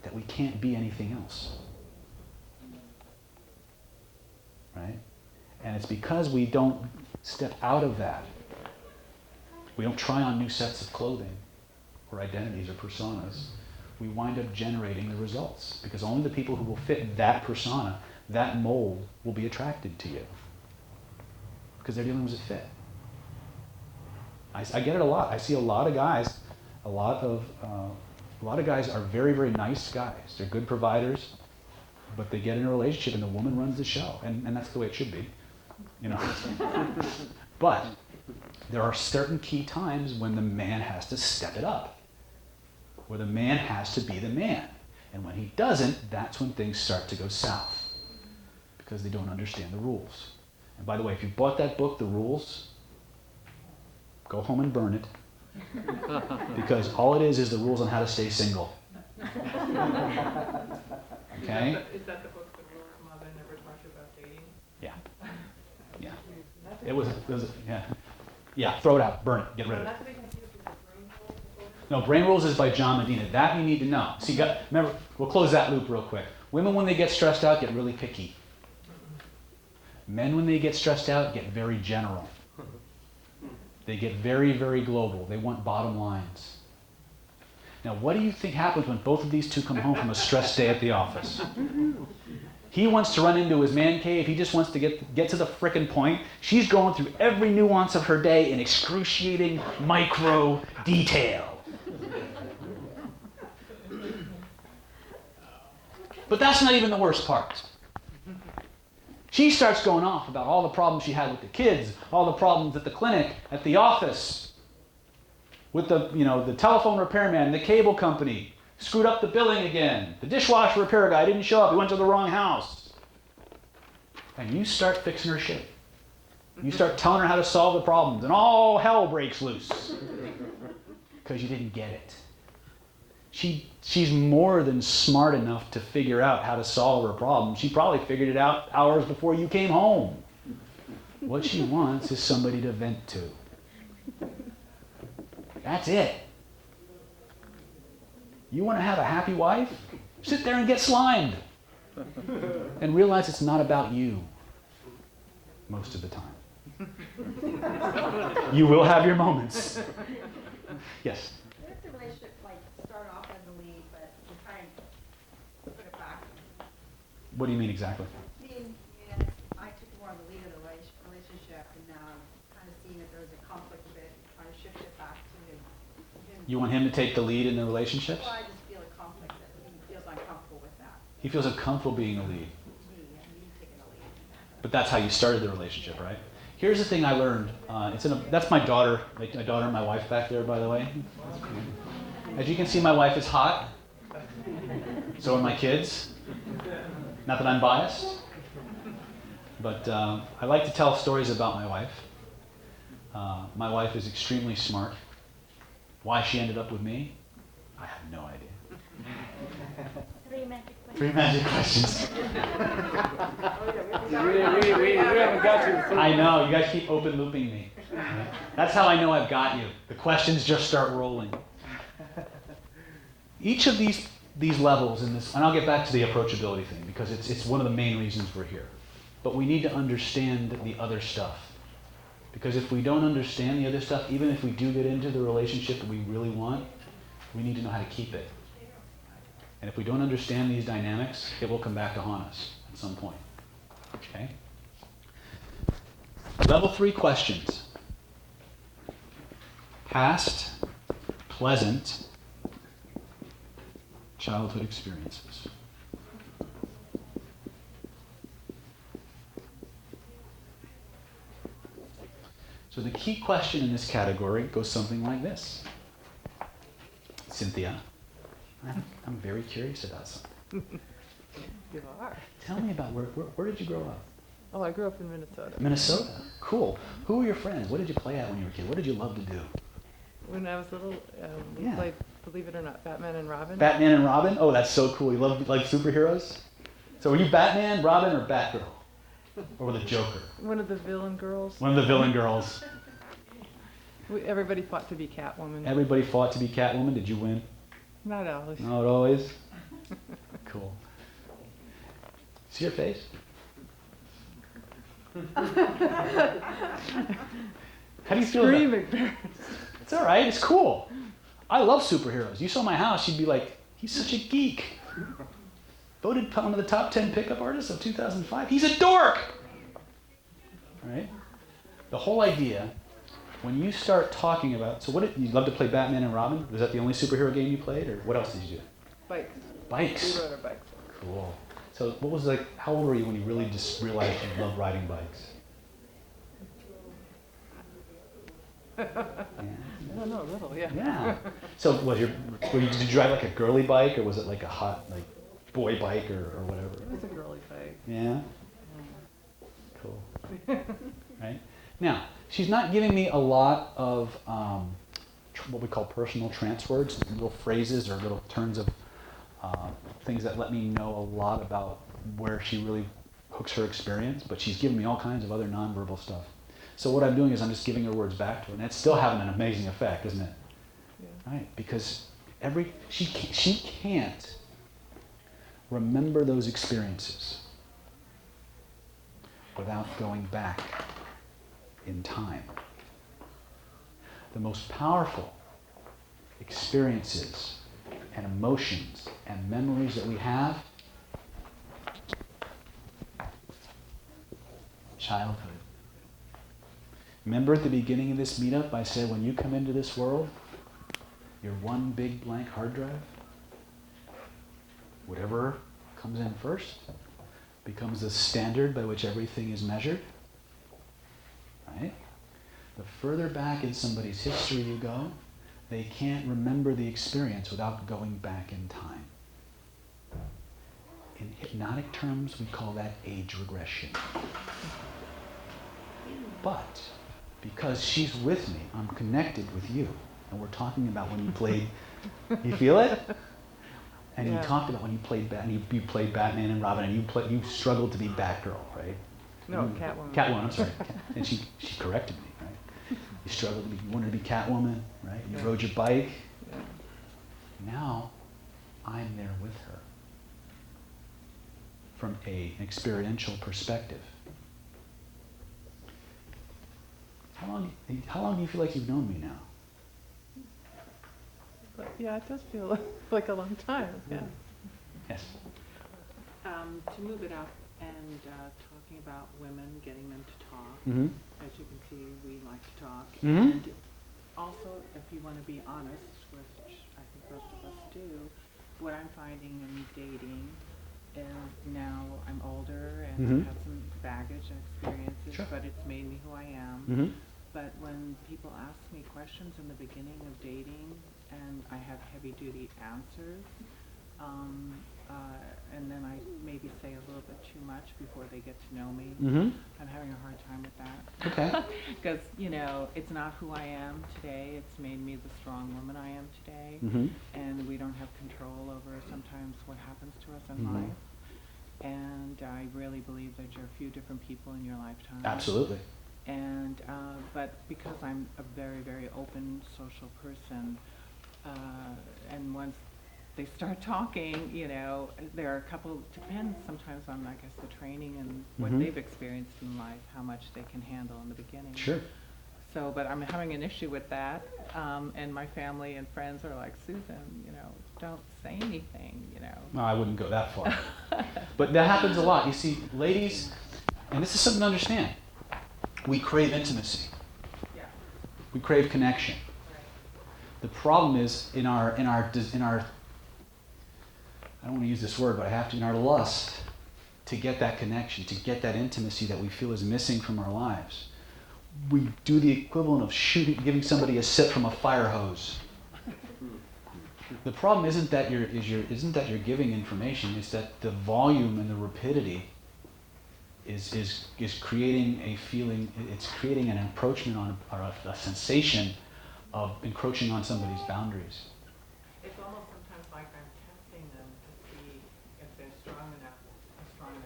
that we can't be anything else. Right? And it's because we don't step out of that. We don't try on new sets of clothing or identities or personas. We wind up generating the results, because only the people who will fit that persona, that mold, will be attracted to you, because they're dealing with a fit. I get it a lot. I see a lot of guys. A lot of guys are very, very nice guys. They're good providers, but they get in a relationship and the woman runs the show, and that's the way it should be, you know. But there are certain key times when the man has to step it up, where the man has to be the man, and when he doesn't, that's when things start to go south, because they don't understand the rules. And by the way, if you bought that book, The Rules, go home and burn it, because all it is the rules on how to stay single. Okay? Is that the book, The Rules Mother Never Taught You About Dating? Yeah. Yeah. It was yeah. Yeah, throw it out, burn it, get rid of it. No, Brain Rules is by John Medina. That you need to know. See, remember, we'll close that loop real quick. Women, when they get stressed out, get really picky. Men, when they get stressed out, get very general. They get very, very global. They want bottom lines. Now, what do you think happens when both of these two come home from a stressed day at the office? He wants to run into his man cave. He just wants to get to the frickin' point. She's going through every nuance of her day in excruciating micro detail. But that's not even the worst part. She starts going off about all the problems she had with the kids, all the problems at the clinic, at the office, with the telephone repairman, the cable company, screwed up the billing again, the dishwasher repair guy didn't show up, he went to the wrong house. And you start fixing her shit. You start telling her how to solve the problems, and all hell breaks loose. Because you didn't get it. She's more than smart enough to figure out how to solve her problem. She probably figured it out hours before you came home. What she wants is somebody to vent to. That's it. You want to have a happy wife? Sit there and get slimed. And realize it's not about you most of the time. You will have your moments. Yes? What if the relationship start off as a lead, but you try and put it back? What do you mean exactly? I took more of the lead of the relationship, and now I'm kind of seeing that there's a conflict a bit, trying to shift it back to him. You want him to take the lead in the relationships? Well, I just feel a conflict that he feels uncomfortable with that. He feels uncomfortable being the lead. Me taking the lead. But that's how you started the relationship, right? Here's the thing I learned. That's my daughter. My daughter and my wife back there, by the way. As you can see, my wife is hot. So are my kids. Not that I'm biased. But I like to tell stories about my wife. My wife is extremely smart. Why she ended up with me, I have no idea. Three magic questions. We haven't got you. I know, you guys keep open looping me. That's how I know I've got you. The questions just start rolling. Each of these levels in this, and I'll get back to the approachability thing because it's one of the main reasons we're here. But we need to understand the other stuff. Because if we don't understand the other stuff, even if we do get into the relationship that we really want, we need to know how to keep it. And if we don't understand these dynamics, it will come back to haunt us at some point. Okay? Level 3 questions. Past, pleasant, childhood experiences. So the key question in this category goes something like this. Cynthia, I'm very curious about something. You are. Tell me about where did you grow up? Oh, I grew up in Minnesota. Minnesota. Cool. Who were your friends? What did you play at when you were a kid? What did you love to do? When I was little, we played, believe it or not, Batman and Robin. Batman and Robin? Oh, that's so cool. You love like superheroes? So were you Batman, Robin, or Batgirl? Or the Joker? One of the villain girls. One of the villain girls. Everybody fought to be Catwoman. Everybody fought to be Catwoman. Did you win? Not always. Not always? Cool. See your face? How do you feel about Screaming. It's all right. It's cool. I love superheroes. You saw my house, you'd be like, he's such a geek. Voted one of the top 10 pickup artists of 2005. He's a dork. All right? The whole idea, when you start talking about, so what you love to play Batman and Robin? Was that the only superhero game you played, or what else did you do? Bikes. Bikes. We rode our bikes. Cool. So what was how old were you when you really just realized you loved riding bikes? I don't know, a little, yeah. Yeah. So did you drive like a girly bike, or was it like a hot boy bike or whatever? It was a girly bike. Yeah. Cool. Right. Now she's not giving me a lot of what we call personal trance words, little phrases or little turns of things that let me know a lot about where she really hooks her experience. But she's giving me all kinds of other nonverbal stuff. So what I'm doing is I'm just giving her words back to her, and it's still having an amazing effect, isn't it? Yeah. Right? Because she can't remember those experiences without going back in time. The most powerful experiences and emotions and memories that we have, childhood. Remember at the beginning of this meetup, I said when you come into this world, you're one big blank hard drive. Whatever comes in first becomes the standard by which everything is measured. Right? The further back in somebody's history you go, they can't remember the experience without going back in time. In hypnotic terms, we call that age regression. But because she's with me, I'm connected with you. and we're talking about when you played, you feel it? And Yeah. you talked about when you played you played Batman and Robin, and you struggled to be Batgirl, right? No, Catwoman. Catwoman, I'm sorry. And she corrected me, right? You struggled to be, you wanted to be Catwoman, right? You rode your bike. Yeah. Now, I'm there with her from an experiential perspective. How long do you feel like you've known me now? But yeah, it does feel like a long time. Yeah. Yes. To move it up and talking about women, getting them to talk. Mm-hmm. As you can see, we like to talk. Mhm. And also, if you want to be honest, which I think most of us do, what I'm finding in dating is now I'm older and Mhm. I have some baggage and experiences, Sure. but it's made me who I am. Mm-hmm. But when people ask me questions in the beginning of dating and I have heavy-duty answers, and then I maybe say a little bit too much before they get to know me, Mm-hmm. I'm having a hard time with that. Okay. Because, you know, it's not who I am today. It's made me the strong woman I am today. Mm-hmm. And we don't have control over sometimes what happens to us in Mhm. life. And I really believe that you're a few different people in your lifetime. Absolutely. And but because I'm a very, very open social person, and once they start talking, you know, there are a couple, depends sometimes on, I guess, the training and what Mhm. they've experienced in life, how much they can handle in the beginning. Sure. So, but I'm having an issue with that, and my family and friends are like, Susan, you know, don't say anything, you know. No, I wouldn't go that far. But that happens a lot. You see, ladies, and this is something to understand, we crave intimacy. Yeah. We crave connection. The problem is in our I don't want to use this word, but I have to, in our lust to get that connection, to get that intimacy that we feel is missing from our lives, we do the equivalent of giving somebody a sip from a fire hose. The problem isn't that you're giving information, it's that the volume and the rapidity is creating a feeling, it's creating an encroachment on, or a sensation of encroaching on somebody's boundaries. It's almost sometimes like I'm testing them to see if they're a strong enough man to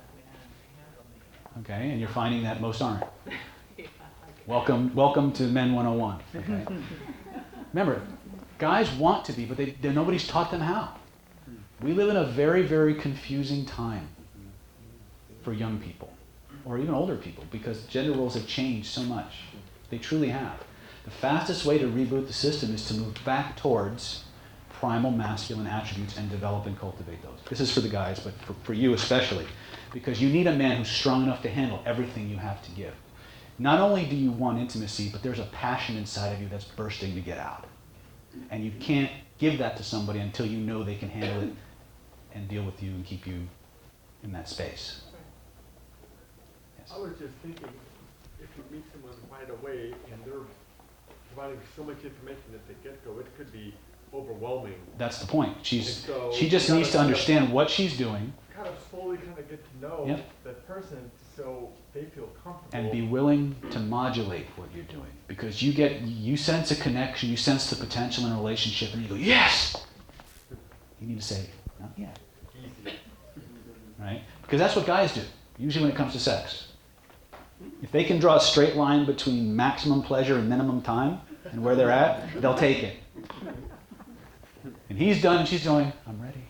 handle me. Okay, and you're finding that most aren't. Yeah, Welcome to Men 101. Okay? Remember, guys want to be, but nobody's taught them how. We live in a very, very confusing time for young people, or even older people, because gender roles have changed so much. They truly have. The fastest way to reboot the system is to move back towards primal masculine attributes and develop and cultivate those. This is for the guys, but for you especially, because you need a man who's strong enough to handle everything you have to give. Not only do you want intimacy, but there's a passion inside of you that's bursting to get out. And you can't give that to somebody until you know they can handle it and deal with you and keep you in that space. Yes. I was just thinking, if you meet someone right away and they're providing so much information at the get-go, it could be overwhelming. That's the point. She so just you needs to gotta understand what she's doing kind of slowly kind of get to know Yep. that person so they feel comfortable. and be willing to modulate what you're doing. Because you sense a connection, you sense the potential in a relationship, and you go, yes! You need to say, not yet. Easy. Right? Because that's what guys do, usually when it comes to sex. If they can draw a straight line between maximum pleasure and minimum time and where they're at, they'll take it. And he's done and she's going, I'm ready.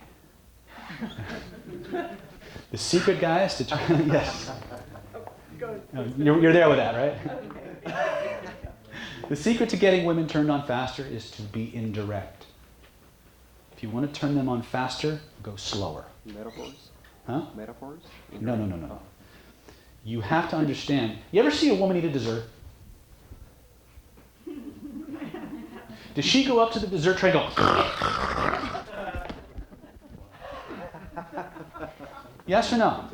The secret, guys, to try, yes. You're there with that, right? The secret to getting women turned on faster is to be indirect. If you want to turn them on faster, go slower. Metaphors? Huh? Metaphors? No. You have to understand. You ever see a woman eat a dessert? Does she go up to the dessert tray and go, yes or no?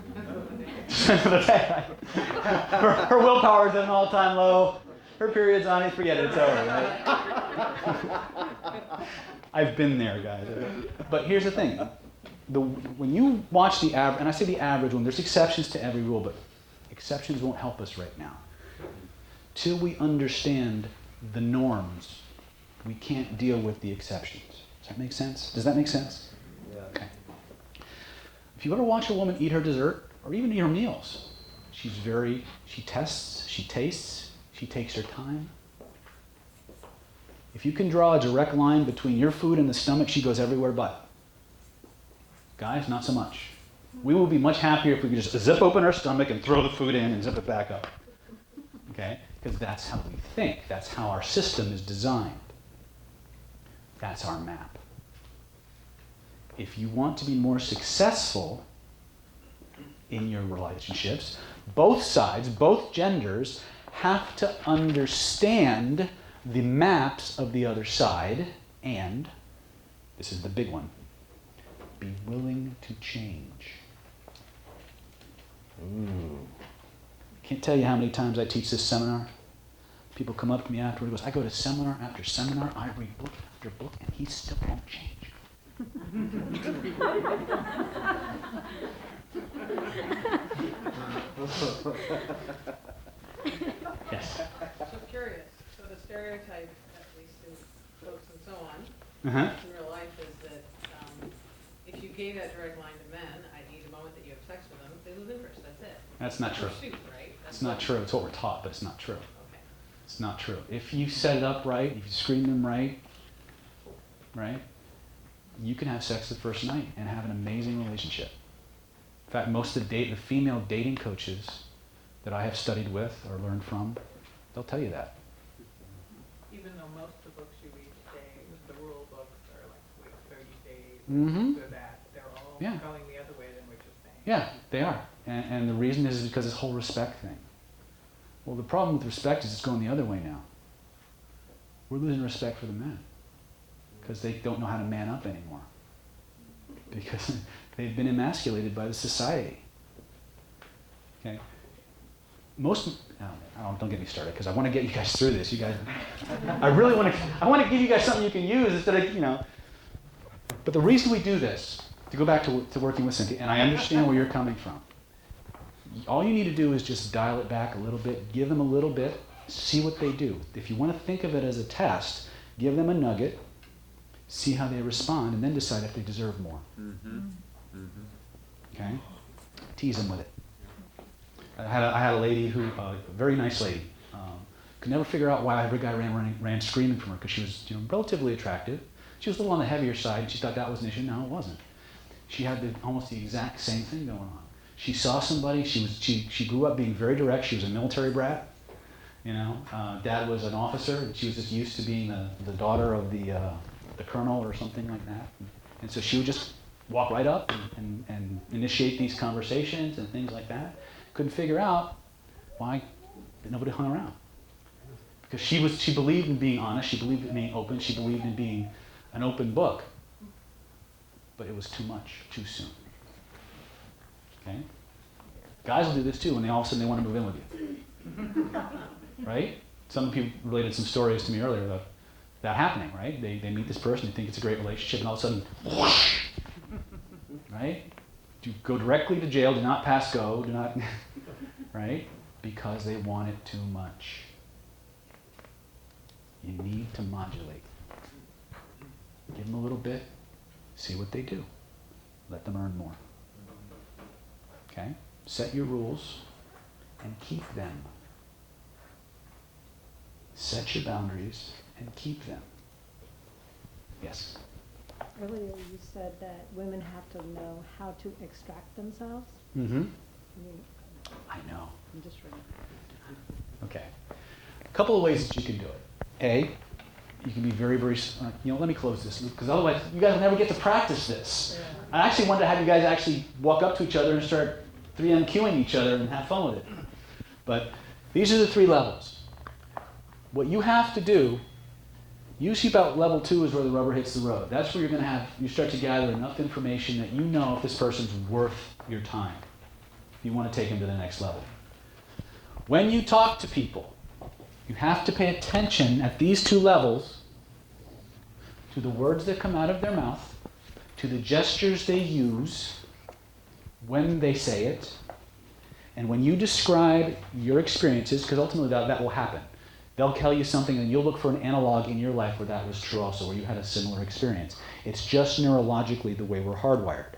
her willpower is at an all-time low. Her period's on it, forget it, it's over, right? I've been there, guys. But here's the thing. When you watch the average, and I say the average one, there's exceptions to every rule, but exceptions won't help us right now. Till we understand the norms, We can't deal with the exceptions. Does that make sense? Does that make sense? Yeah. Okay. If you ever watch a woman eat her dessert, or even eat her meals, she tests, she tastes, she takes her time. If you can draw a direct line between your food and the stomach, she goes everywhere but. Guys, not so much. We will be much happier if we could just zip open our stomach and throw the food in and zip it back up. Okay? Because that's how we think. That's how our system is designed. That's our map. If you want to be more successful in your relationships, both sides, both genders, have to understand the maps of the other side, and, this is the big one, be willing to change. Ooh. Can't tell you how many times I teach this seminar. People come up to me afterward and goes, I go to seminar after seminar, I read book after book, and he still won't change. Yes. So curious, so the stereotype, at least in books and so on, Uh-huh. in real life is that if you gave that direct line to men, i.e. the moment that you have sex with them, they lose interest, that's it. That's not true. Pursuit, right? It's not true. It's what we're taught, but it's not true. Okay. It's not true. If you set it up right, if you screen them right, you can have sex the first night and have an amazing relationship. In fact, most of the female dating coaches that I have studied with or learned from, they'll tell you that. Even though most of the books you read today, the rule books are like wait 30 days, Mm-hmm. so that they're all Yeah. going the other way than what you're saying. Yeah, they are. And the reason is because this whole respect thing. Well, the problem with respect is it's going the other way now. We're losing respect for the men because they don't know how to man up anymore. Because they've been emasculated by the society. Okay? Don't get me started because I want to get you guys through this. You guys, I want to give you guys something you can use instead of, But the reason we do this, to go back to working with Cynthia, and I understand where you're coming from. All you need to do is just dial it back a little bit, give them a little bit, see what they do. If you want to think of it as a test, give them a nugget, see how they respond, and then decide if they deserve more. Mm-hmm. Mm-hmm. Okay? Tease them with it. I had a lady who, a very nice lady, could never figure out why every guy ran screaming from her because she was relatively attractive. She was a little on the heavier side, and she thought that was an issue. No, it wasn't. She had almost the exact same thing going on. She saw somebody, she grew up being very direct. She was a military brat. Dad was an officer, and she was just used to being the daughter of the colonel or something like that. And so she would just walk right up and initiate these conversations and things like that. Couldn't figure out why nobody hung around. Because she believed in being honest, she believed in being open, she believed in being an open book. But it was too much, too soon. Okay? Guys will do this too when all of a sudden they want to move in with you. Right? Some people related some stories to me earlier about that happening, right? They meet this person, they think it's a great relationship, and all of a sudden, whoosh, right? Do go directly to jail, do not pass go, do not, right? Because they want it too much. You need to modulate. Give them a little bit, see what they do. Let them earn more. Okay? Set your rules and keep them. Set your boundaries and keep them. Yes? Earlier you said that women have to know how to extract themselves. Mm-hmm. I I know. I'm just reading. Okay. A couple of ways that you can do it. A, you can be very, very, let me close this because otherwise you guys will never get to practice this. Yeah. I actually wanted to have you guys actually walk up to each other and start 3MQing each other and have fun with it. But these are the 3 levels. What you have to do, usually about level 2 is where the rubber hits the road. That's where you start to gather enough information that you know if this person's worth your time. If you want to take them to the next level. When you talk to people, you have to pay attention at these 2 levels to the words that come out of their mouth, to the gestures they use when they say it, and when you describe your experiences, because ultimately that will happen. They'll tell you something and you'll look for an analog in your life where that was true also, where you had a similar experience. It's just neurologically the way we're hardwired,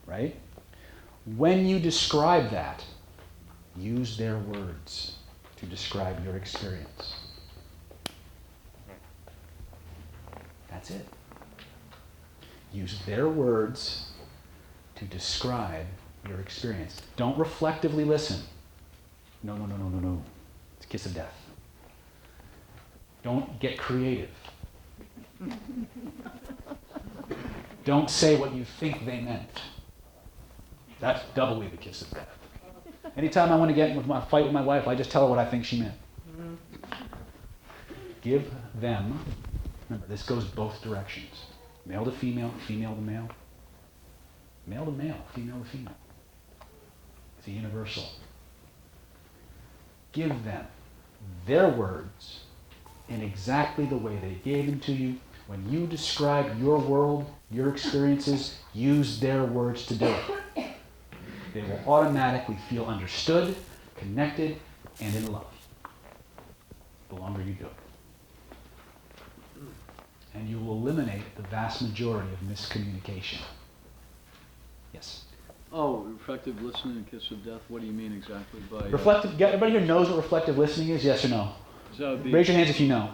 right? When you describe that, use their words to describe your experience. That's it. Use their words to describe your experience. Don't reflectively listen. No, no, no, no, no, no. It's a kiss of death. Don't get creative. Don't say what you think they meant. That's doubly the kiss of death. Anytime I want to get into a fight with my wife, I just tell her what I think she meant. Give them, remember, this goes both directions. Male to female, female to male. Male to male, female to female. It's a universal. Give them their words in exactly the way they gave them to you. When you describe your world, your experiences, use their words to do it. They will automatically feel understood, connected, and in love the longer you do it. And you will eliminate the vast majority of miscommunication. Yes? Oh, reflective listening and kiss of death, what do you mean exactly by... Reflective, everybody here knows what reflective listening is, yes or no? So Raise your hands if you know.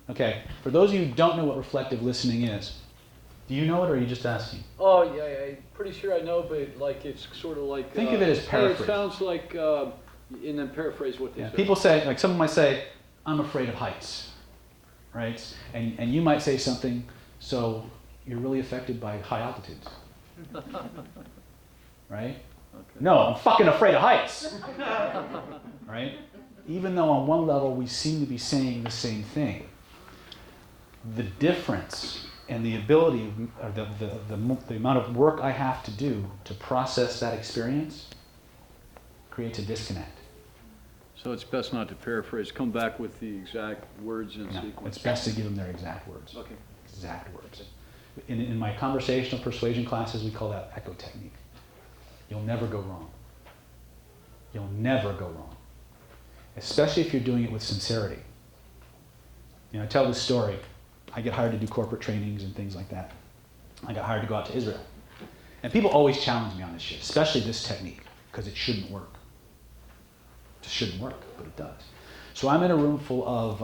Okay, for those of you who don't know what reflective listening is, do you know it or are you just asking? Oh, yeah, I'm pretty sure I know, but like it's sort of like... Think of it as paraphrase. It sounds like, and then paraphrase what they say. People say, like someone might say, I'm afraid of heights, right? And you might say something, so you're really affected by high altitudes. Right? Okay. No, I'm fucking afraid of heights. Right? Even though on one level we seem to be saying the same thing, the difference and the ability, or the amount of work I have to do to process that experience creates a disconnect. So it's best not to paraphrase, come back with the exact words in sequence. It's best to give them their exact words. Okay. Exact words. In my conversational persuasion classes, we call that echo technique. You'll never go wrong. You'll never go wrong. Especially if you're doing it with sincerity. You know, I tell this story. I get hired to do corporate trainings and things like that. I got hired to go out to Israel. And people always challenge me on this shit, especially this technique, because it shouldn't work. It just shouldn't work, but it does. So I'm in a room full of,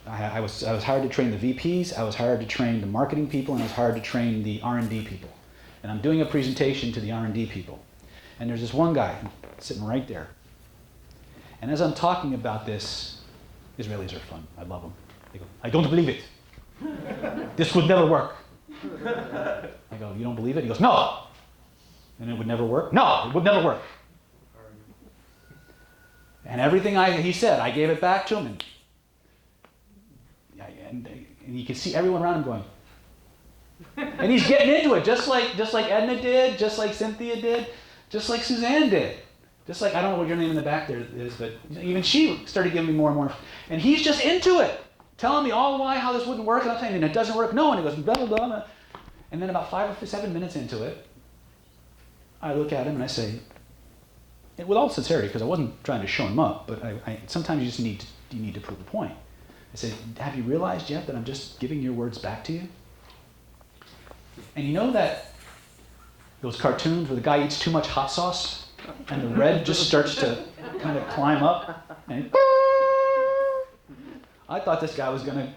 I was hired to train the VPs, I was hired to train the marketing people, and I was hired to train the R&D people. And I'm doing a presentation to the R&D people. And there's this one guy sitting right there. And as I'm talking about this, Israelis are fun. I love them. They go, I don't believe it. This would never work. I go, you don't believe it? He goes, no. And it would never work? No, it would never work. And everything he said, I gave it back to him. And you can see everyone around him going. And he's getting into it, just like Edna did, just like Cynthia did, just like Suzanne did. Just like, I don't know what your name in the back there is, but even she started giving me more and more. And he's just into it, telling me all why, how this wouldn't work. And I'm saying, and it doesn't work. No, and he goes, blah, blah, blah. And then about 5 or 7 minutes into it, I look at him and I say, and with all sincerity, because I wasn't trying to show him up, but sometimes you just need to prove a point. I said, have you realized yet that I'm just giving your words back to you? And you know that those cartoons where the guy eats too much hot sauce and the red just starts to kind of climb up? And I thought this guy was going to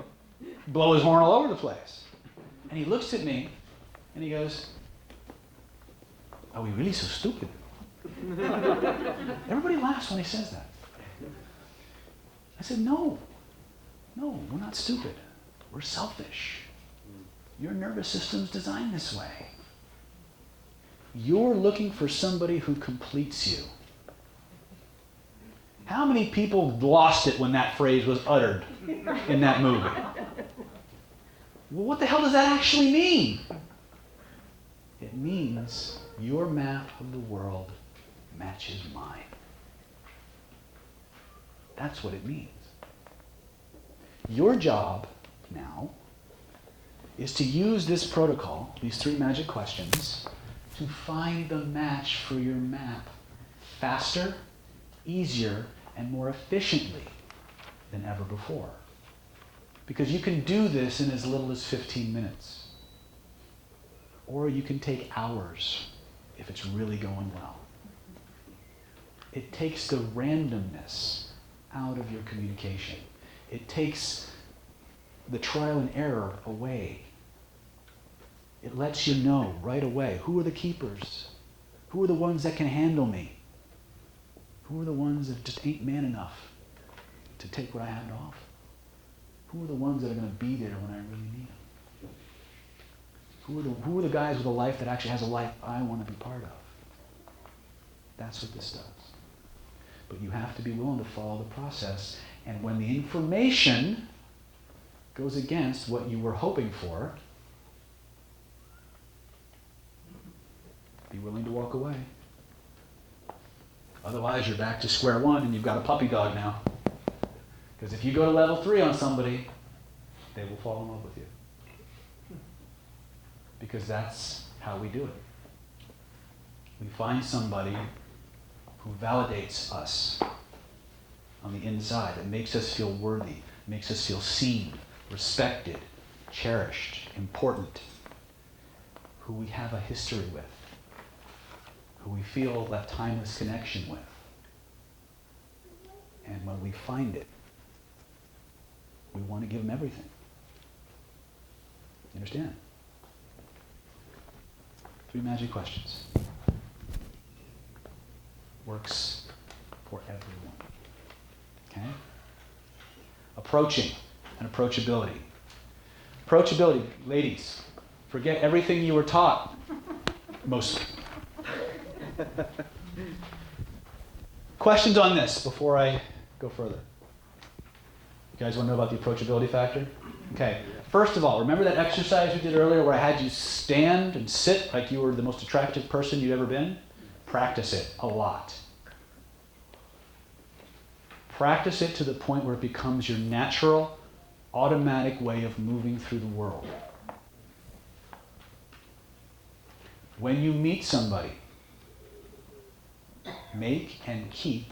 blow his horn all over the place. And he looks at me and he goes, are we really so stupid? Everybody laughs when he says that. I said, no, we're not stupid. We're selfish. Your nervous system's designed this way. You're looking for somebody who completes you. How many people lost it when that phrase was uttered in that movie? Well, what the hell does that actually mean? It means your map of the world matches mine. That's what it means. Your job now is to use this protocol, these 3 magic questions, to find the match for your map faster easier and more efficiently than ever before. Because you can do this in as little as 15 minutes. Or you can take hours if it's really going well. It takes the randomness out of your communication. It takes the trial and error away. It lets you know right away who are the keepers, who are the ones that can handle me, who are the ones that just ain't man enough to take what I hand off, who are the ones that are going to be there when I really need them, who are the guys with a life that actually has a life I want to be part of. That's what this does. But you have to be willing to follow the process, and when the information goes against what you were hoping for, be willing to walk away. Otherwise, you're back to square one and you've got a puppy dog now. Because if you go to level 3 on somebody, they will fall in love with you. Because that's how we do it. We find somebody who validates us on the inside, that makes us feel worthy, makes us feel seen, respected, cherished, important, who we have a history with, who we feel that timeless connection with. And when we find it, we want to give them everything. You understand? 3 magic questions. Works for everyone. Okay? Approaching and approachability. Approachability, ladies, forget everything you were taught, mostly. Questions on this before I go further? You guys want to know about the approachability factor? Okay. First of all, remember that exercise we did earlier where I had you stand and sit like you were the most attractive person you'd ever been? Practice it a lot. Practice it to the point where it becomes your natural, automatic way of moving through the world. When you meet somebody, make and keep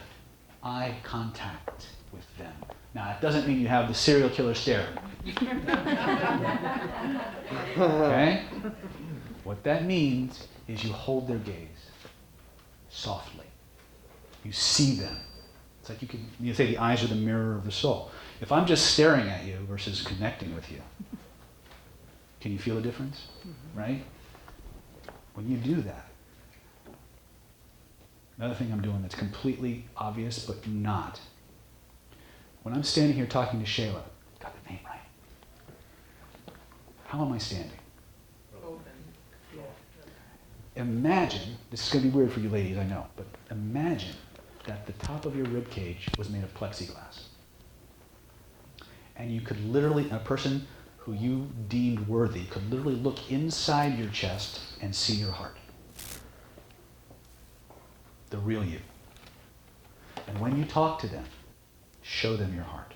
eye contact with them. Now, it doesn't mean you have the serial killer stare. Okay? What that means is you hold their gaze softly. You see them. It's like you say the eyes are the mirror of the soul. If I'm just staring at you versus connecting with you, can you feel a difference? Right? When you do that, another thing I'm doing that's completely obvious but not. When I'm standing here talking to Shayla, got the name right. How am I standing? Open. Imagine, this is going to be weird for you ladies, I know, but imagine that the top of your rib cage was made of plexiglass. And you could literally, a person who you deemed worthy could literally look inside your chest and see your heart. The real you. And when you talk to them, show them your heart.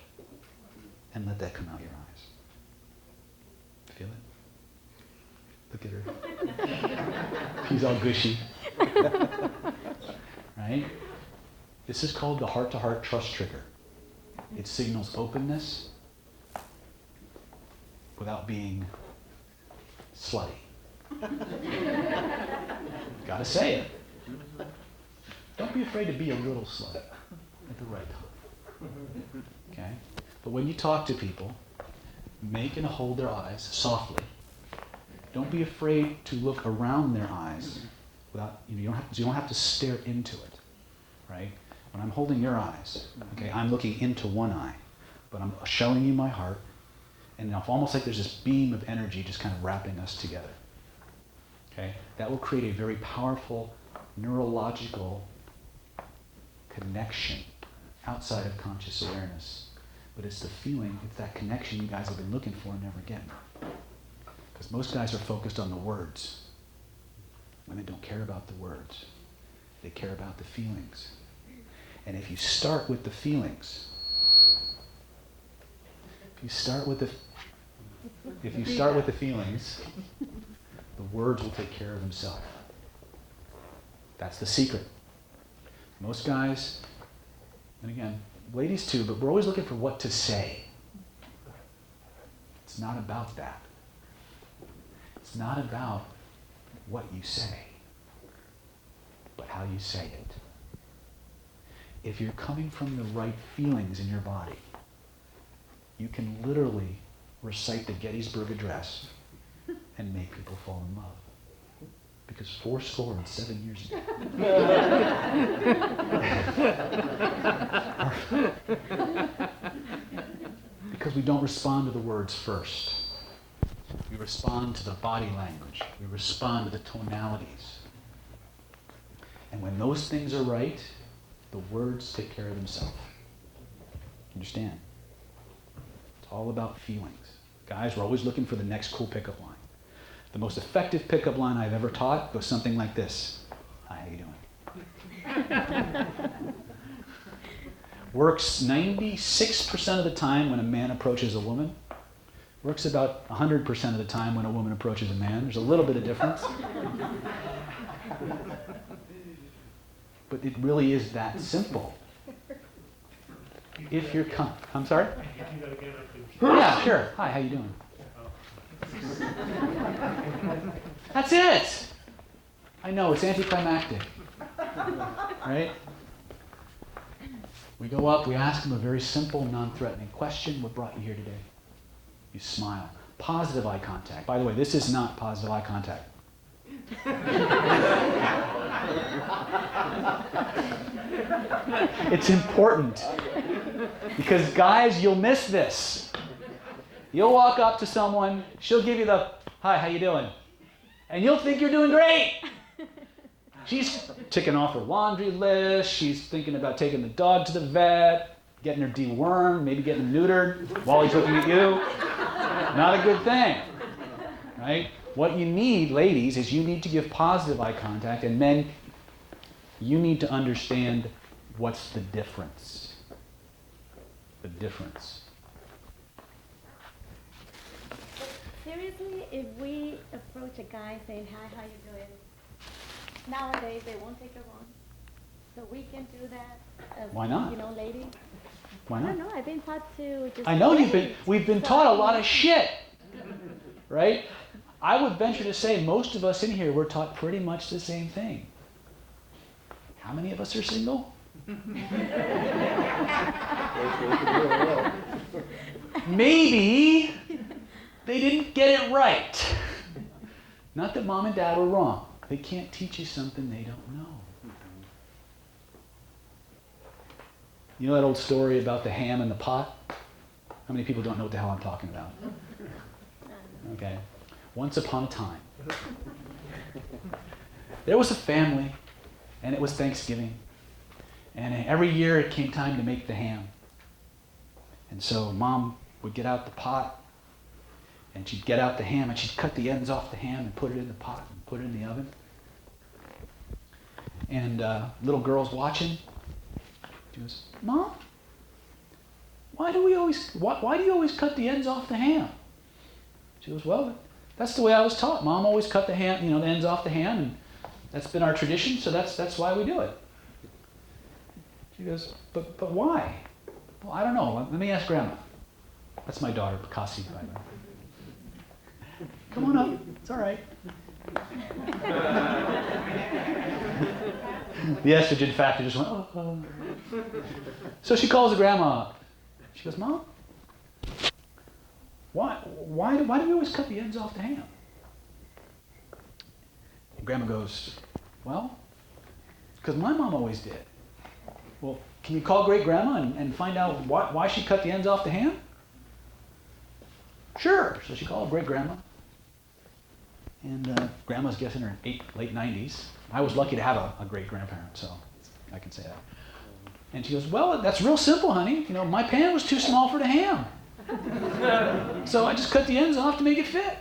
And let that come out your eyes. Feel it? Look at her. She's all gushy. Right? This is called the heart-to-heart trust trigger. It signals openness without being slutty. Gotta say it. Don't be afraid to be a little slutty at the right time. Okay? But when you talk to people, make and hold their eyes softly. Don't be afraid to look around their eyes without, you don't have to stare into it. Right? When I'm holding your eyes, okay, I'm looking into one eye, but I'm showing you my heart, and it's almost like there's this beam of energy just kind of wrapping us together. Okay? That will create a very powerful neurological connection outside of conscious awareness. But it's the feeling, it's that connection you guys have been looking for and never getting. Because most guys are focused on the words. Women don't care about the words. They care about the feelings. And if you start with the feelings, if you start with the feelings, the words will take care of themselves. That's the secret. Most guys And again, ladies too, but we're always looking for what to say. It's not about that. It's not about what you say, but how you say it. If you're coming from the right feelings in your body, you can literally recite the Gettysburg Address and make people fall in love. Because 7 years ago. Because we don't respond to the words first. We respond to the body language. We respond to the tonalities. And when those things are right, the words take care of themselves. Understand? It's all about feelings. Guys, we're always looking for the next cool pickup line. The most effective pickup line I've ever taught goes something like this. Hi, how you doing? Works 96% of the time when a man approaches a woman. Works about 100% of the time when a woman approaches a man. There's a little bit of difference. But it really is that simple. If you're I'm sorry? Yeah, sure. Hi, how you doing? That's it. I know, it's anticlimactic. Right? We go up, we ask them a very simple, non-threatening question. What brought you here today? You smile. Positive eye contact. By the way, this is not positive eye contact. It's important. Because guys, you'll miss this. You'll walk up to someone, she'll give you the, hi, how you doing? And you'll think you're doing great. She's ticking off her laundry list, she's thinking about taking the dog to the vet, getting her dewormed, maybe getting him neutered while he's looking at you. Not a good thing, right? What you need, ladies, is you need to give positive eye contact, and men, you need to understand what's the difference. The difference. Seriously, if we approach a guy saying, hi, how you doing? Nowadays, they won't take it wrong. So we can do that as, Why not? Ladies. Why I not? don't know, I've been taught to just... I know we've been taught a lot of shit, right? I would venture to say most of us in here were taught pretty much the same thing. How many of us are single? Maybe they didn't get it right. Not that mom and dad were wrong. They can't teach you something they don't know. You know that old story about the ham in the pot? How many people don't know what the hell I'm talking about? Okay. Once upon a time, there was a family, and it was Thanksgiving. And every year it came time to make the ham. And so mom would get out the pot, and she'd get out the ham, and she'd cut the ends off the ham and put it in the pot and put it in the oven. And little girl's watching. She goes, Mom, why do you always cut the ends off the ham? She goes, well, that's the way I was taught. Mom always cut the ham, the ends off the ham, and that's been our tradition, so that's why we do it. She goes, but why? Well, I don't know. Let me ask Grandma. That's my daughter, Cassie, by the way. Come on up. It's all right. The estrogen factor just went, oh. So she calls the grandma up. She goes, Mom, why do we always cut the ends off the ham? And Grandma goes, well, because my mom always did. Well, can you call great grandma and find out why she cut the ends off the ham? Sure. So she called great grandma. And grandma's guessing her late 90s. I was lucky to have a great grandparent, so I can say that. And she goes, well, that's real simple, honey. My pan was too small for the ham. So I just cut the ends off to make it fit.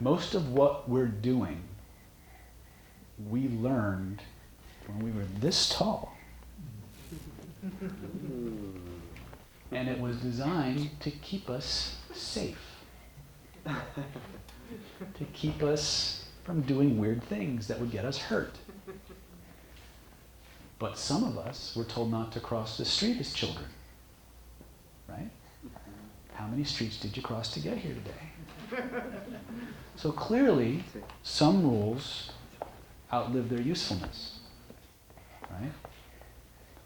Most of what we're doing, we learned when we were this tall. And it was designed to keep us safe. To keep us from doing weird things that would get us hurt. But some of us were told not to cross the street as children, right? How many streets did you cross to get here today? So clearly, some rules outlive their usefulness, right?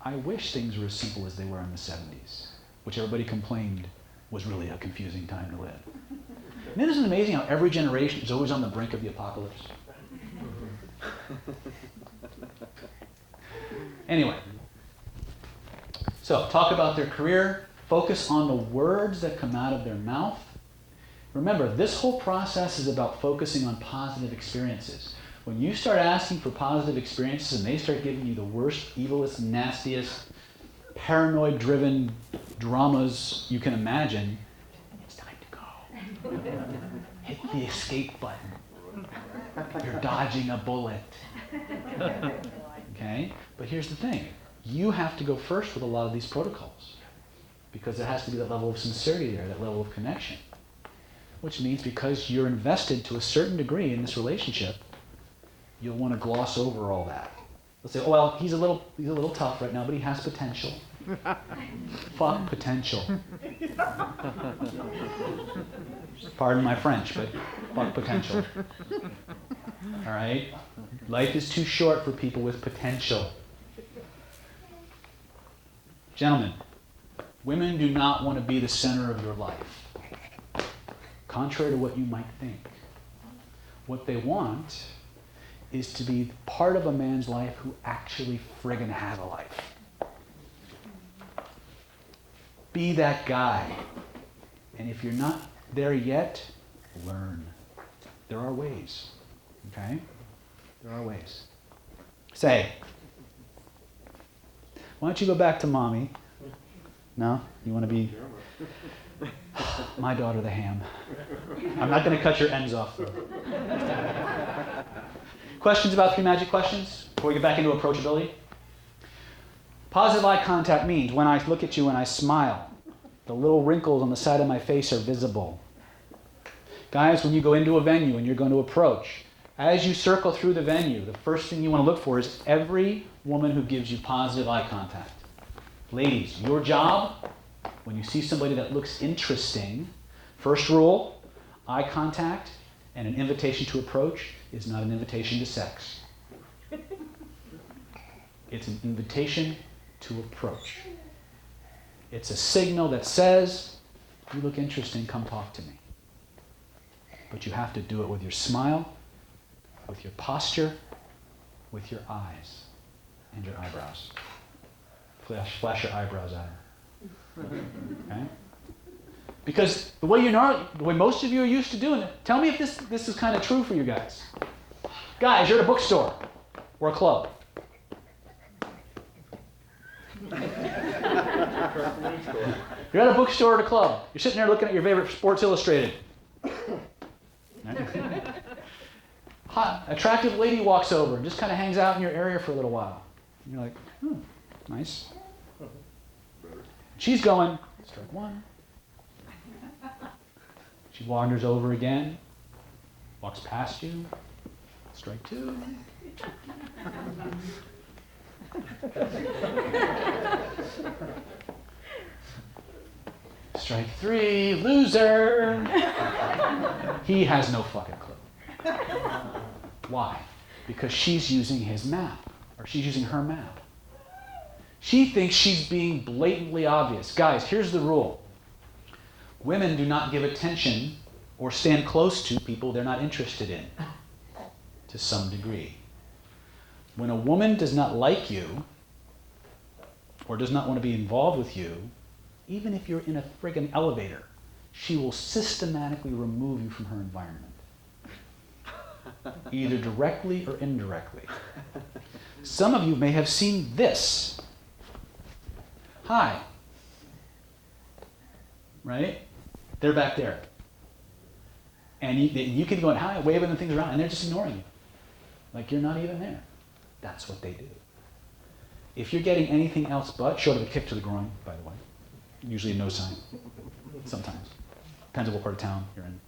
I wish things were as simple as they were in the 70s, which everybody complained was really a confusing time to live. And isn't it amazing how every generation is always on the brink of the apocalypse? Anyway, so talk about their career, focus on the words that come out of their mouth. Remember, this whole process is about focusing on positive experiences. When you start asking for positive experiences and they start giving you the worst, evilest, nastiest, paranoid-driven dramas you can imagine, it's time to go. Hit the escape button. You're dodging a bullet. Okay? But here's the thing. You have to go first with a lot of these protocols because there has to be that level of sincerity there, that level of connection. Which means because you're invested to a certain degree in this relationship, you'll want to gloss over all that. Let's say, oh, well, he's a little tough right now, but he has potential. Fuck potential. Pardon my French, but fuck potential. All right? Life is too short for people with potential. Gentlemen, women do not want to be the center of your life. Contrary to what you might think. What they want is to be part of a man's life who actually friggin' has a life. Be that guy. And if you're not there yet, learn. There are ways. Okay? There are ways. Say, why don't you go back to mommy? No? You want to be my daughter the ham. I'm not going to cut your ends off though. Questions about 3 magic questions before we get back into approachability? Positive eye contact means when I look at you and I smile, the little wrinkles on the side of my face are visible. Guys, when you go into a venue and you're going to approach, as you circle through the venue, the first thing you want to look for is every woman who gives you positive eye contact. Ladies, your job, when you see somebody that looks interesting, first rule, eye contact and an invitation to approach is not an invitation to sex. It's an invitation to approach. It's a signal that says, you look interesting, come talk to me. But you have to do it with your smile, with your posture, with your eyes, and your eyebrows. Flash your eyebrows at her. Okay? Because the way most of you are used to doing it, tell me if this is kind of true for you guys. Guys, you're at a bookstore or a club. You're at a bookstore or a club. You're sitting there looking at your favorite Sports Illustrated. Right? Hot, attractive lady walks over and just kind of hangs out in your area for a little while. And you're like, nice. She's going, strike 1. She wanders over again, walks past you, strike 2. Strike 3, loser. He has no fucking clue. Why? Because she's using his map, or she's using her map. She thinks she's being blatantly obvious. Guys, here's the rule. Women do not give attention or stand close to people they're not interested in, to some degree. When a woman does not like you, or does not want to be involved with you, even if you're in a friggin' elevator, she will systematically remove you from her environment. Either directly or indirectly. Some of you may have seen this. Hi. Right? They're back there. And you can go, hi, waving the things around, and they're just ignoring you. Like you're not even there. That's what they do. If you're getting anything else but, short of a kick to the groin, by the way. Usually no sign. Sometimes. Depends on what part of town you're in.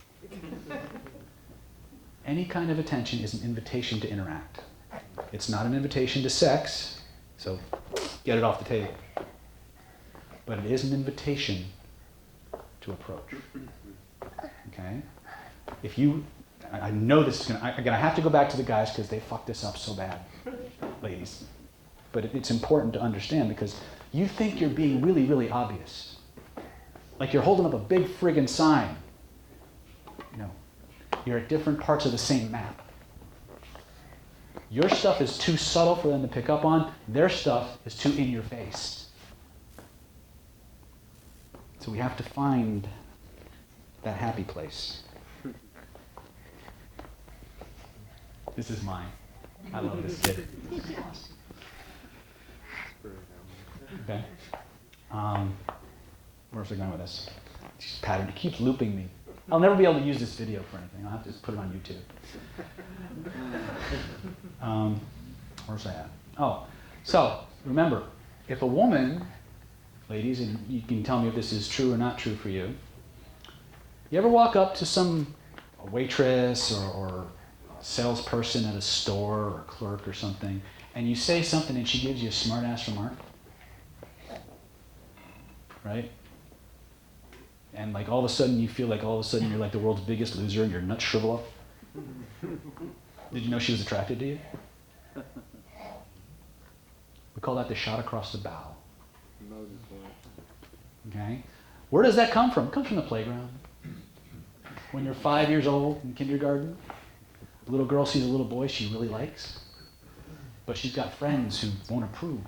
any kind of attention is an invitation to interact. It's not an invitation to sex, so get it off the table. But it is an invitation to approach. Okay? If you, I know this is again, I have to go back to the guys because they fucked this up so bad, ladies. But it's important to understand because you think you're being really, really obvious. Like you're holding up a big friggin' sign. No. You're at different parts of the same map. Your stuff is too subtle for them to pick up on. Their stuff is too in your face. So we have to find that happy place. This is mine. I love this kid. Okay. Where's I going with this? This pattern. It keeps looping me. I'll never be able to use this video for anything. I'll have to just put it on YouTube. Where's I at? Oh, so remember, if a woman, ladies, and you can tell me if this is true or not true for you, you ever walk up to a waitress or a salesperson at a store or a clerk or something, and you say something and she gives you a smart-ass remark? Right? And like all of a sudden you feel like you're like the world's biggest loser and your nuts shrivel up? Did you know she was attracted to you? We call that the shot across the bow. Okay? Where does that come from? It comes from the playground. When you're 5 years old in kindergarten, a little girl sees a little boy she really likes, but she's got friends who won't approve.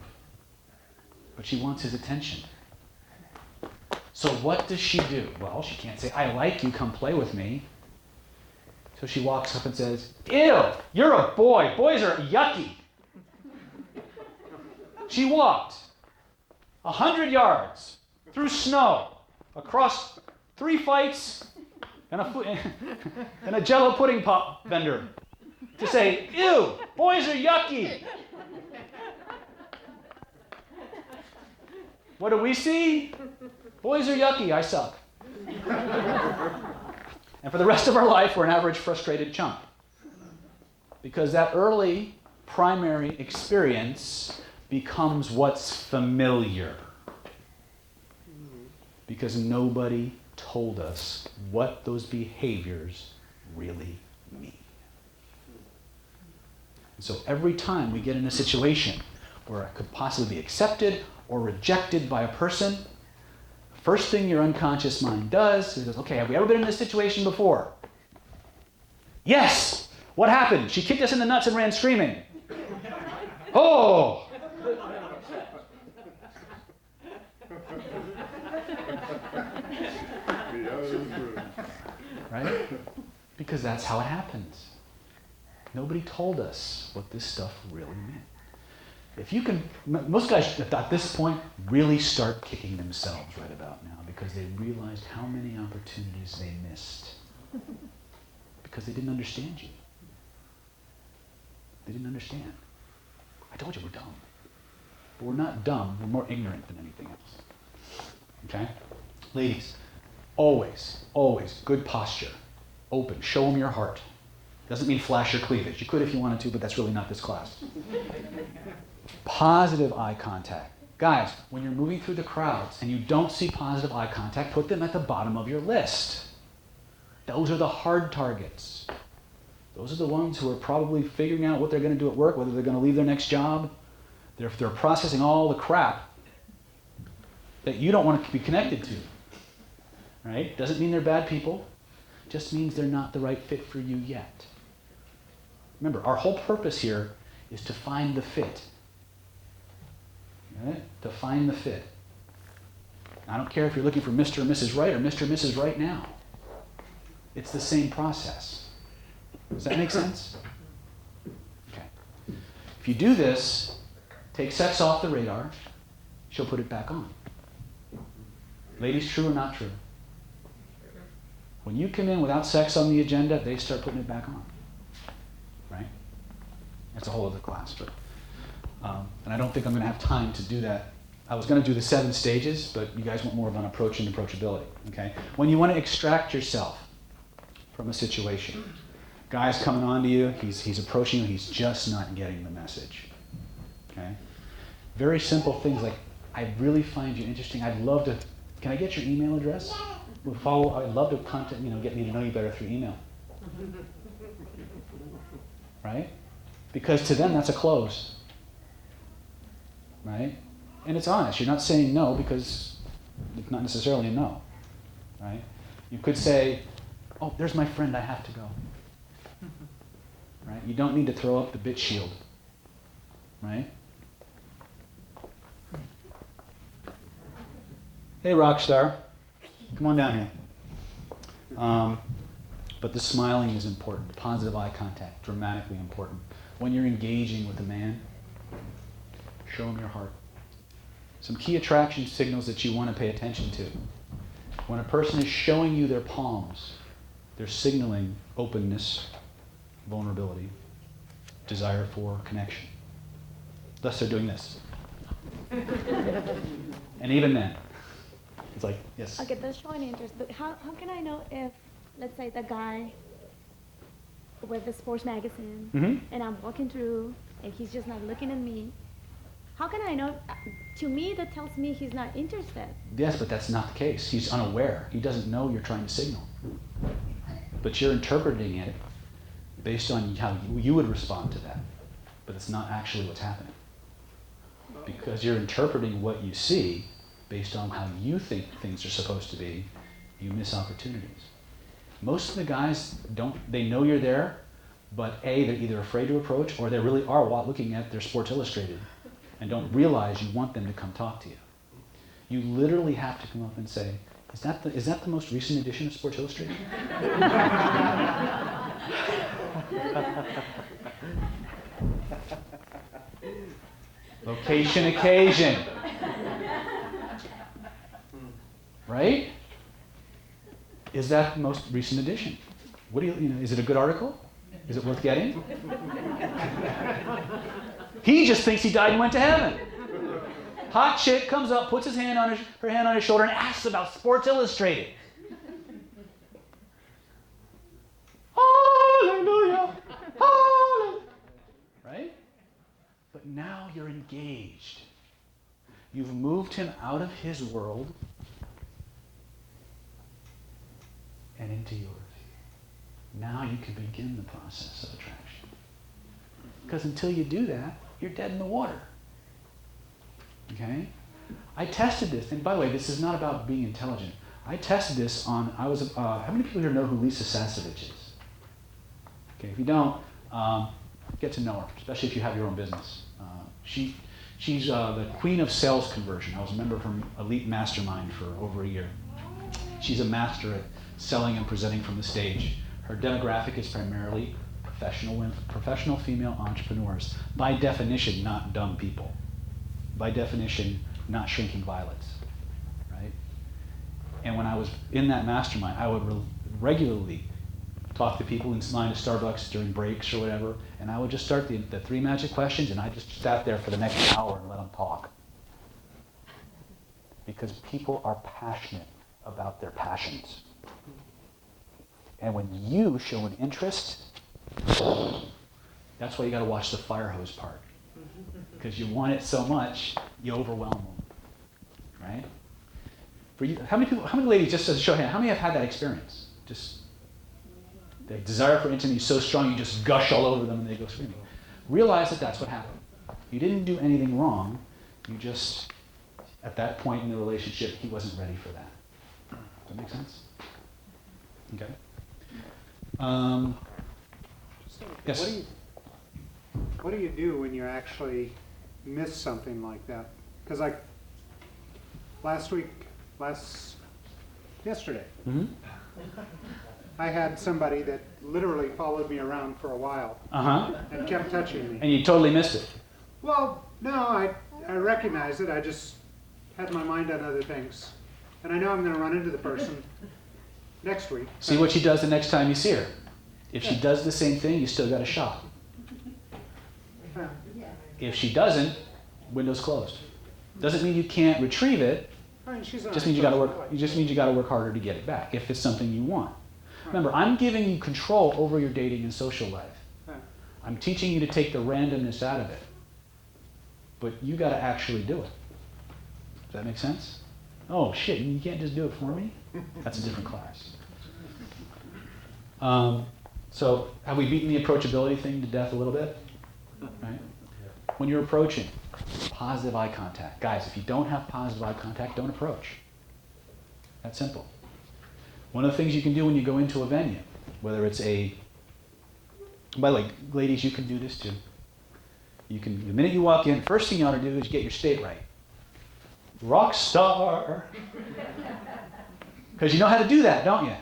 But she wants his attention. So what does she do? Well, she can't say, I like you, come play with me. So she walks up and says, ew, you're a boy. Boys are yucky. She walked 100 yards through snow, across 3 fights, and a Jell-O pudding pop vendor to say, ew, boys are yucky. What do we see? Boys are yucky, I suck. And for the rest of our life, we're an average frustrated chump. Because that early primary experience becomes what's familiar. Because nobody told us what those behaviors really mean. And so every time we get in a situation where it could possibly be accepted or rejected by a person, first thing your unconscious mind does is, okay, have we ever been in this situation before? Yes! What happened? She kicked us in the nuts and ran screaming. Oh! Right? Because that's how it happens. Nobody told us what this stuff really meant. If you can, most guys at this point really start kicking themselves right about now because they realized how many opportunities they missed because they didn't understand you. They didn't understand. I told you we're dumb. But we're not dumb, we're more ignorant than anything else. Okay? Ladies, always, always good posture. Open, show them your heart. Doesn't mean flash your cleavage. You could if you wanted to, but that's really not this class. Positive eye contact. Guys, when you're moving through the crowds and you don't see positive eye contact, put them at the bottom of your list. Those are the hard targets. Those are the ones who are probably figuring out what they're going to do at work, whether they're going to leave their next job. They're processing all the crap that you don't want to be connected to. Right? Doesn't mean they're bad people. Just means they're not the right fit for you yet. Remember, our whole purpose here is to find the fit. Right? To find the fit. I don't care if you're looking for Mr. or Mrs. Right or Mr. or Mrs. Right now. It's the same process. Does that make sense? Okay. If you do this, take sex off the radar, she'll put it back on. Ladies, true or not true? When you come in without sex on the agenda, they start putting it back on. Right? That's a whole other class. But, and I don't think I'm going to have time to do that. I was going to do the 7 stages, but you guys want more of an approach and approachability. Okay? When you want to extract yourself from a situation, Guy's coming on to you, he's approaching you, he's just not getting the message. Okay? Very simple things like, I really find you interesting. I'd love to, can I get your email address? We'll follow, I'd love to get me to know you better through email. Right? Because to them, that's a close. Right? And it's honest. You're not saying no because it's not necessarily a no. Right? You could say, oh, there's my friend, I have to go. Right? You don't need to throw up the bit shield. Right? Hey, rock star. Come on down here. But the smiling is important. Positive eye contact, dramatically important. When you're engaging with a man, show him your heart. Some key attraction signals that you want to pay attention to. When a person is showing you their palms, they're signaling openness, vulnerability, desire for connection. Thus, they're doing this. And even then, it's like, yes. Okay, that's showing interest. But how can I know if, let's say, the guy with the sports magazine, and I'm walking through, and he's just not looking at me? How can I know? To me, that tells me he's not interested. Yes, but that's not the case. He's unaware. He doesn't know you're trying to signal. But you're interpreting it based on how you would respond to that. But it's not actually what's happening. Because you're interpreting what you see based on how you think things are supposed to be, you miss opportunities. Most of the guys they know you're there, but A, they're either afraid to approach, or they really are looking at their Sports Illustrated and don't realize you want them to come talk to you. You literally have to come up and say, is that the most recent edition of Sports Illustrated? Location, occasion. Right? Is that the most recent edition? What do is it a good article? Is it worth getting? He just thinks he died and went to heaven. Hot chick comes up, puts her hand on his shoulder and asks about Sports Illustrated. Hallelujah. Hallelujah. Right? But now you're engaged. You've moved him out of his world and into yours. Now you can begin the process of attraction. Because until you do that, you're dead in the water. Okay? I tested this, and by the way, this is not about being intelligent. I tested this on, how many people here know who Lisa Sasevich is? Okay, if you don't, get to know her, especially if you have your own business. She's the queen of sales conversion. I was a member of her elite mastermind for over a year. She's a master at selling and presenting from the stage. Her demographic is primarily professional female entrepreneurs. By definition, not dumb people. By definition, not shrinking violets, right? And when I was in that mastermind, I would regularly talk to people in line to Starbucks during breaks or whatever, and I would just start the 3 magic questions, and I just sat there for the next hour and let them talk. Because people are passionate about their passions. And when you show an interest, that's why you got to watch the fire hose part. Because you want it so much, you overwhelm them. Right? For you, how many ladies, just as a show of hand, how many have had that experience? Just the desire for intimacy is so strong, you just gush all over them and they go screaming. Realize that that's what happened. You didn't do anything wrong. You just, at that point in the relationship, he wasn't ready for that. Does that make sense? Okay. Yes? What do you do when you actually miss something like that? Because like yesterday, I had somebody that literally followed me around for a while and kept touching me. And you totally missed it? Well, no, I recognized it. I just had my mind on other things. And I know I'm going to run into the person next week. See what she does the next time you see her. If she does the same thing, you still got a shot. If she doesn't, window's closed. Doesn't mean you can't retrieve it. I mean, Just means you got to work. It just means you got to work harder to get it back if it's something you want. Remember, I'm giving you control over your dating and social life. Right. I'm teaching you to take the randomness out of it. But you got to actually do it. Does that make sense? Oh, shit, you can't just do it for me? That's a different class. So have we beaten the approachability thing to death a little bit? Right? When you're approaching, positive eye contact. Guys, if you don't have positive eye contact, don't approach. That's simple. One of the things you can do when you go into a venue, whether it's a, by the way, ladies, you can do this too. You can, the minute you walk in, first thing you ought to do is get your state right. Rock star. Because you know how to do that, don't you?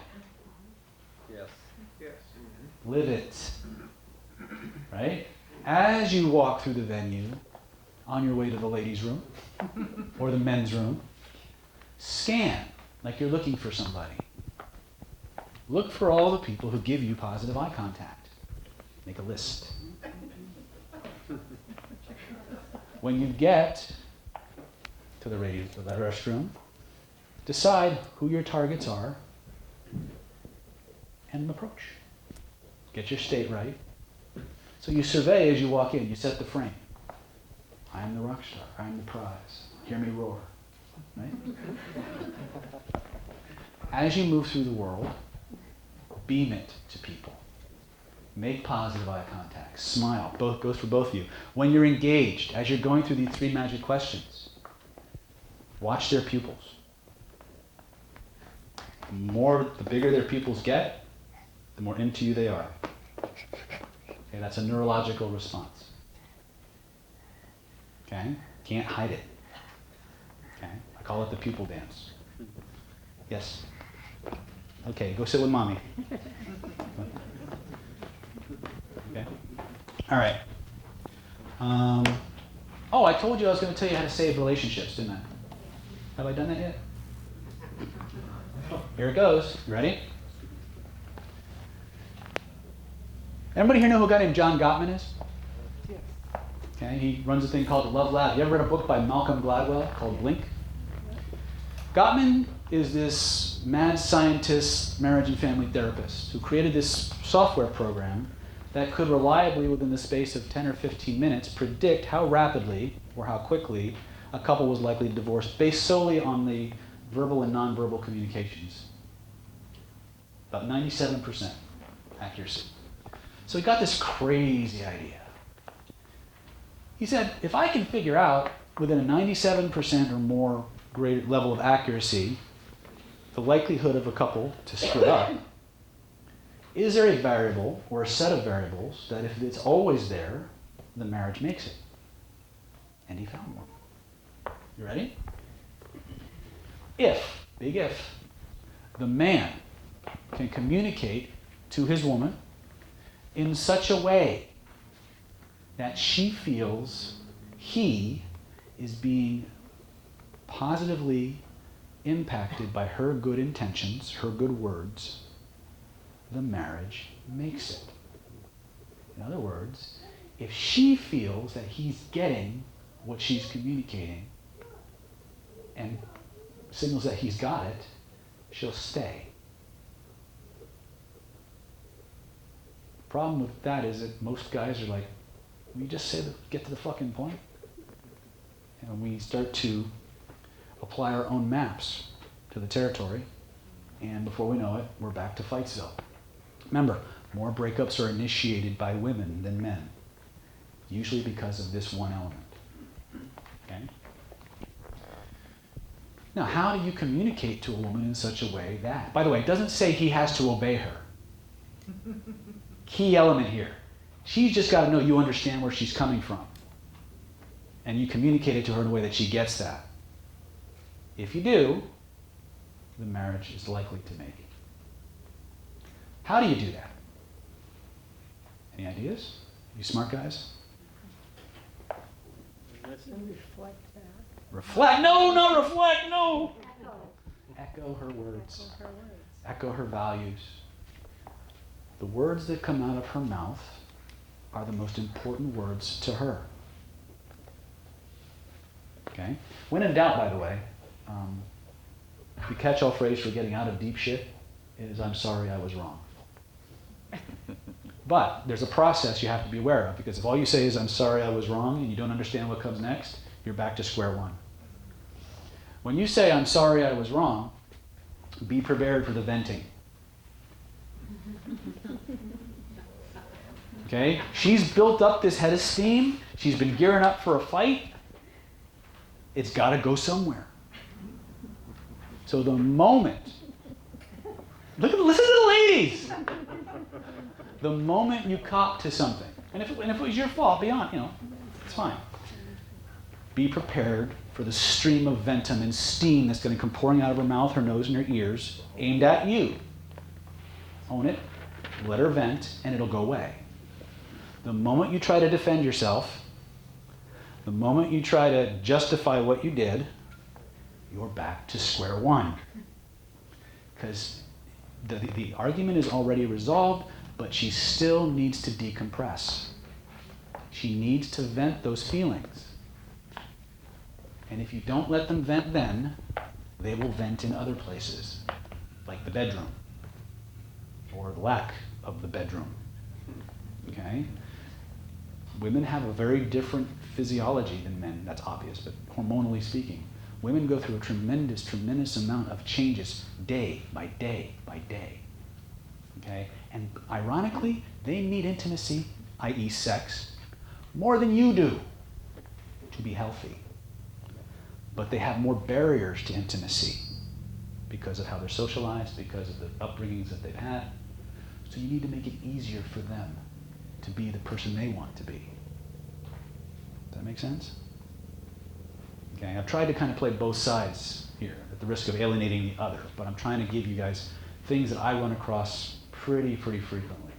Yes. Yes. Live it. Right? As you walk through the venue, on your way to the ladies' room or the men's room, scan like you're looking for somebody. Look for all the people who give you positive eye contact. Make a list. When you get to the restroom, decide who your targets are and approach. Get your state right. So you survey as you walk in. You set the frame. I am the rock star. I am the prize. Hear me roar. Right? As you move through the world, beam it to people. Make positive eye contact. Smile. Both goes for both of you. When you're engaged, as you're going through these 3 magic questions, watch their pupils. The bigger their pupils get, the more into you they are. Okay, that's a neurological response. Okay? Can't hide it. Okay? I call it the pupil dance. Yes? Okay, go sit with mommy. Okay? All right. Oh, I told you I was going to tell you how to save relationships, didn't I? Have I done that yet? Here it goes. You ready? Everybody here know who a guy named John Gottman is? Yes. Okay, he runs a thing called the Love Lab. You ever read a book by Malcolm Gladwell called Blink? Gottman is this mad scientist, marriage and family therapist who created this software program that could reliably, within the space of 10 or 15 minutes, predict how rapidly or how quickly a couple was likely to divorce based solely on the verbal and nonverbal communications. About 97% accuracy. So he got this crazy idea. He said, if I can figure out within a 97% or more greater level of accuracy the likelihood of a couple to split up, is there a variable or a set of variables that if it's always there, the marriage makes it? And he found one. You ready? If, big if, the man can communicate to his woman in such a way that she feels he is being positively impacted by her good intentions, her good words, the marriage makes it. In other words, if she feels that he's getting what she's communicating and signals that he's got it, she'll stay. The problem with that is that most guys are like, we just say get to the fucking point. And we start to apply our own maps to the territory, and before we know it, we're back to fight zone. Remember, more breakups are initiated by women than men, usually because of this one element. Okay? Now, how do you communicate to a woman in such a way that, by the way, it doesn't say he has to obey her. Key element here. She's just got to know you understand where she's coming from. And you communicate it to her in a way that she gets that. If you do, the marriage is likely to make it. How do you do that? Any ideas? You smart guys? And reflect that. Reflect? No, not reflect, no! Echo her words. Echo her words. Echo her values. The words that come out of her mouth are the most important words to her. Okay? When in doubt, by the way, the catch-all phrase for getting out of deep shit is I'm sorry I was wrong. But there's a process you have to be aware of, because if all you say is I'm sorry I was wrong and you don't understand what comes next, you're back to square one. When you say I'm sorry I was wrong, be prepared for the venting. Okay? She's built up this head of steam. She's been gearing up for a fight. It's got to go somewhere. So the moment, listen to the ladies. The moment you cop to something, and if it was your fault, it's fine. Be prepared for the stream of ventum and steam that's going to come pouring out of her mouth, her nose, and her ears, aimed at you. Own it, let her vent, and it'll go away. The moment you try to defend yourself, the moment you try to justify what you did, you're back to square one. Because the argument is already resolved, but she still needs to decompress. She needs to vent those feelings. And if you don't let them vent then, they will vent in other places, like the bedroom, or the lack of the bedroom. Okay? Women have a very different physiology than men. That's obvious, but hormonally speaking, women go through a tremendous, tremendous amount of changes day by day by day. Okay? And ironically, they need intimacy, i.e. sex, more than you do to be healthy. But they have more barriers to intimacy because of how they're socialized, because of the upbringings that they've had. So you need to make it easier for them to be the person they want to be. Does that make sense? Okay, I've tried to kind of play both sides here at the risk of alienating the other, but I'm trying to give you guys things that I run across pretty frequently.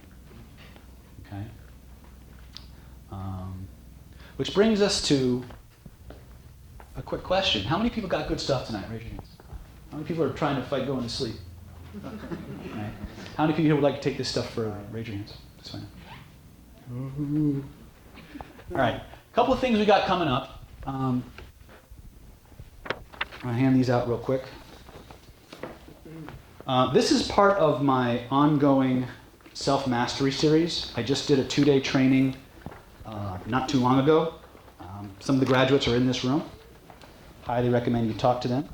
Okay? Which brings us to a quick question. How many people got good stuff tonight? Raise your hands. How many people are trying to fight going to sleep? Right. How many people here would like to take this stuff further? Raise your hands. That's fine. All right. A couple of things we got coming up. I'm going to hand these out real quick. This is part of my ongoing self-mastery series. I just did a 2-day training not too long ago. Some of the graduates are in this room. Highly recommend you talk to them.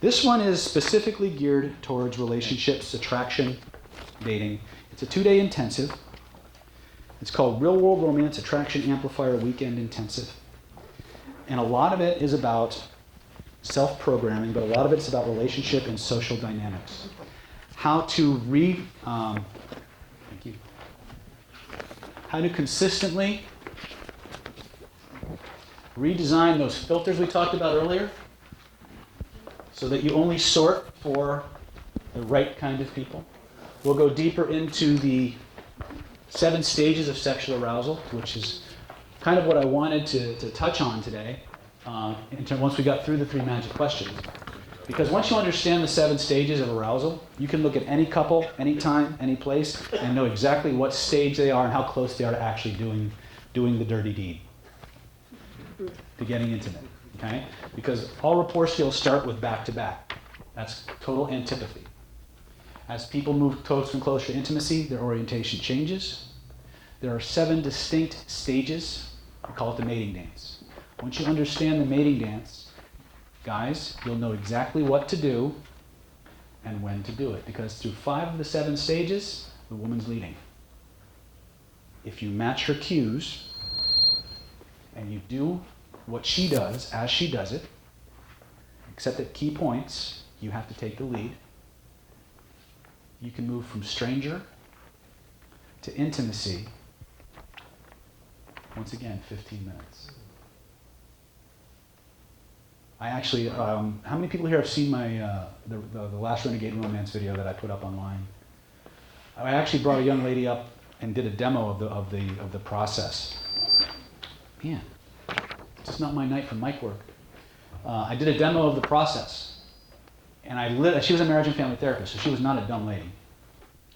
This one is specifically geared towards relationships, attraction, dating. It's a 2-day intensive. It's called Real World Romance Attraction Amplifier Weekend Intensive. And a lot of it is about self-programming, but a lot of it's about relationship and social dynamics. How to how to consistently redesign those filters we talked about earlier so that you only sort for the right kind of people. We'll go deeper into the 7 stages of sexual arousal, which is kind of what I wanted to touch on today once we got through the 3 magic questions. Because once you understand the 7 stages of arousal, you can look at any couple, any time, any place, and know exactly what stage they are and how close they are to actually doing the dirty deed, to getting intimate. Okay? Because all rapport skills start with back-to-back. That's total antipathy. As people move closer and closer to intimacy, their orientation changes. There are 7 distinct stages. We call it the mating dance. Once you understand the mating dance, guys, you'll know exactly what to do and when to do it. Because through 5 of the 7 stages, the woman's leading. If you match her cues and you do what she does as she does it, except at key points, you have to take the lead. You can move from stranger to intimacy, once again, 15 minutes. I actually, how many people here have seen my the last Renegade Romance video that I put up online? I actually brought a young lady up and did a demo of the process. Man, it's just not my night for mic work. I did a demo of the process, and she was a marriage and family therapist, so she was not a dumb lady.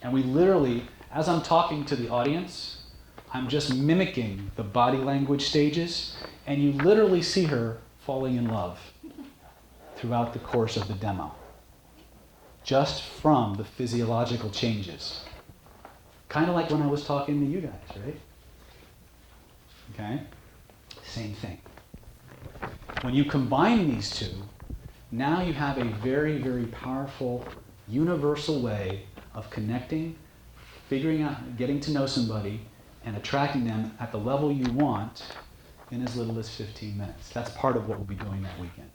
And we literally, as I'm talking to the audience, I'm just mimicking the body language stages, and you literally see her falling in love throughout the course of the demo. just from the physiological changes. Kind of like when I was talking to you guys, right? Okay? Same thing. When you combine these two, now you have a very, very powerful, universal way of connecting, figuring out, getting to know somebody, and attracting them at the level you want in as little as 15 minutes. That's part of what we'll be doing that weekend.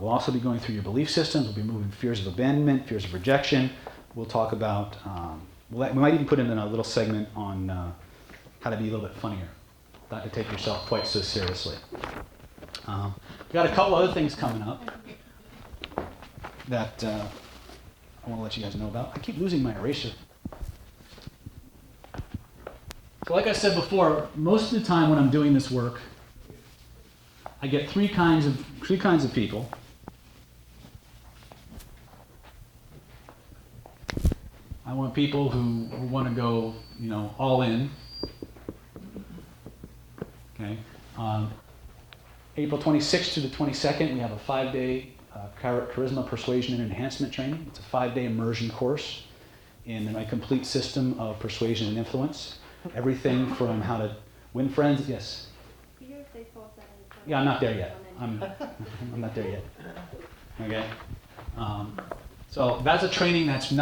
We'll also be going through your belief systems. We'll be moving fears of abandonment, fears of rejection. We'll talk about, we might even put in a little segment on how to be a little bit funnier, not to take yourself quite so seriously. We've got a couple other things coming up that I want to let you guys know about. I keep losing my eraser. So like I said before, most of the time when I'm doing this work, I get three kinds of people. I want people who want to go, all in. Okay. April 26th to the 22nd, we have a 5-day charisma, persuasion, and enhancement training. It's a 5-day immersion course in a complete system of persuasion and influence. Everything from how to win friends. Yes. Yeah, I'm not there yet. I'm not there yet. Okay. So that's a training that's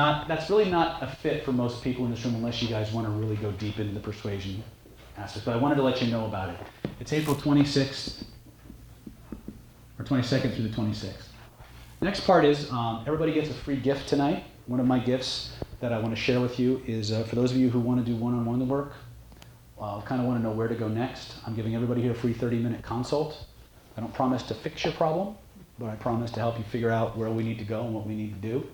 really not a fit for most people in this room unless you guys want to really go deep into the persuasion aspect. But I wanted to let you know about it. It's April 26th or 22nd through the 26th. Next part is everybody gets a free gift tonight. One of my gifts that I want to share with you is for those of you who want to do one-on-one work, kind of want to know where to go next. I'm giving everybody here a free 30-minute consult. I don't promise to fix your problem, but I promise to help you figure out where we need to go and what we need to do.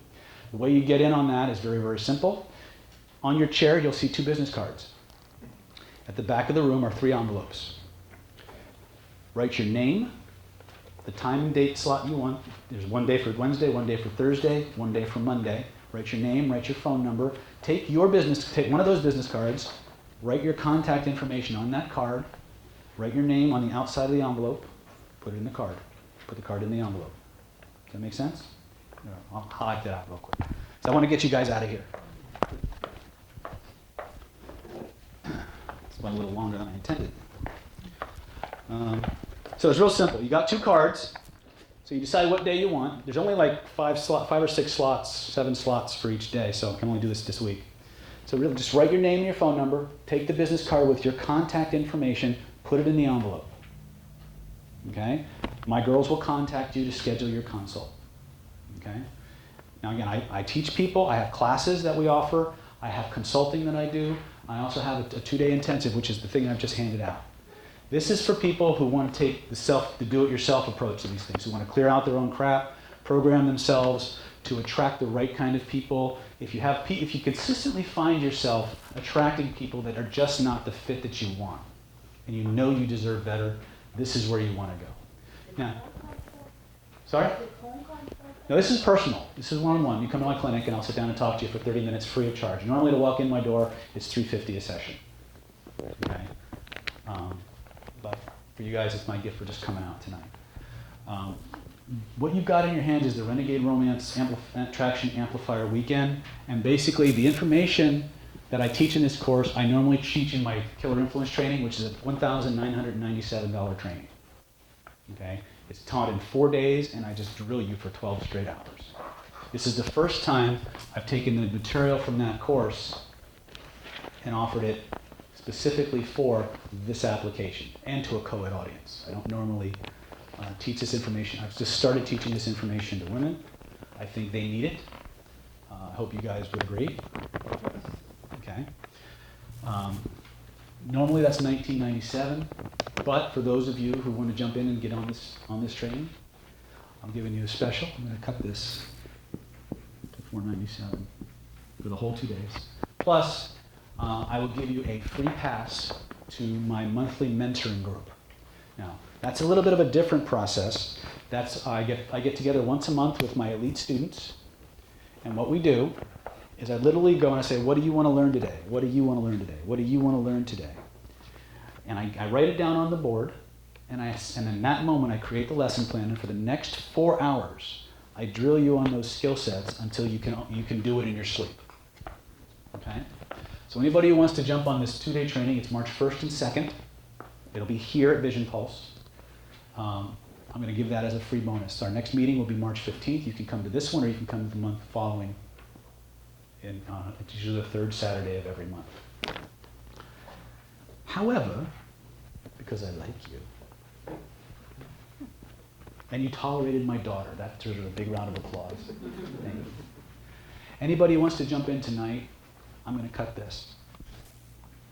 The way you get in on that is very, very simple. On your chair, you'll see 2 business cards. At the back of the room are 3 envelopes. Write your name, the time and date slot you want. There's one day for Wednesday, one day for Thursday, one day for Monday. Write your name, write your phone number. Take one of those business cards, write your contact information on that card, write your name on the outside of the envelope, put it in the card. Put the card in the envelope. Does that make sense? I'll highlight that out real quick. So I want to get you guys out of here. It's went a little longer than I intended. So it's real simple. You got 2 cards. So you decide what day you want. There's only like 5 or 6 slots, 7 slots for each day, so I can only do this week. So really just write your name and your phone number, take the business card with your contact information, put it in the envelope. Okay? My girls will contact you to schedule your consult. Okay? Now again, I teach people, I have classes that we offer, I have consulting that I do, I also have a 2-day intensive, which is the thing I've just handed out. This is for people who want to take the do-it-yourself approach to these things, who want to clear out their own crap, program themselves to attract the right kind of people. If you consistently find yourself attracting people that are just not the fit that you want, and you know you deserve better, this is where you want to go. Now, sorry? No, this is personal. This is one-on-one. You come to my clinic and I'll sit down and talk to you for 30 minutes free of charge. Normally to walk in my door, it's $350 a session. Okay? But for you guys, it's my gift for just coming out tonight. What you've got in your hands is the Renegade Romance Attraction Amplifier Weekend. And basically the information that I teach in this course, I normally teach in my Killer Influence training, which is a $1,997 training. Okay? It's taught in 4 days, and I just drill you for 12 straight hours. This is the first time I've taken the material from that course and offered it specifically for this application and to a co-ed audience. I don't normally teach this information. I've just started teaching this information to women. I think they need it. I hope you guys would agree. Okay. Normally that's $1997, but for those of you who want to jump in and get on this training, I'm giving you a special. I'm going to cut this to $497 for the whole 2 days. Plus, I will give you a free pass to my monthly mentoring group. Now, that's a little bit of a different process. I get together once a month with my elite students, and what we do is I literally go and I say, what do you want to learn today? What do you want to learn today? What do you want to learn today? And I write it down on the board, and in that moment I create the lesson plan, and for the next 4 hours, I drill you on those skill sets until you can do it in your sleep. Okay? So anybody who wants to jump on this 2-day training, it's March 1st and 2nd. It'll be here at Vision Pulse. I'm going to give that as a free bonus. Our next meeting will be March 15th. You can come to this one, or you can come to the month following. It's usually the third Saturday of every month. However, because I like you, and you tolerated my daughter, that deserves a big round of applause. Thank you. Anybody who wants to jump in tonight, I'm going to cut this.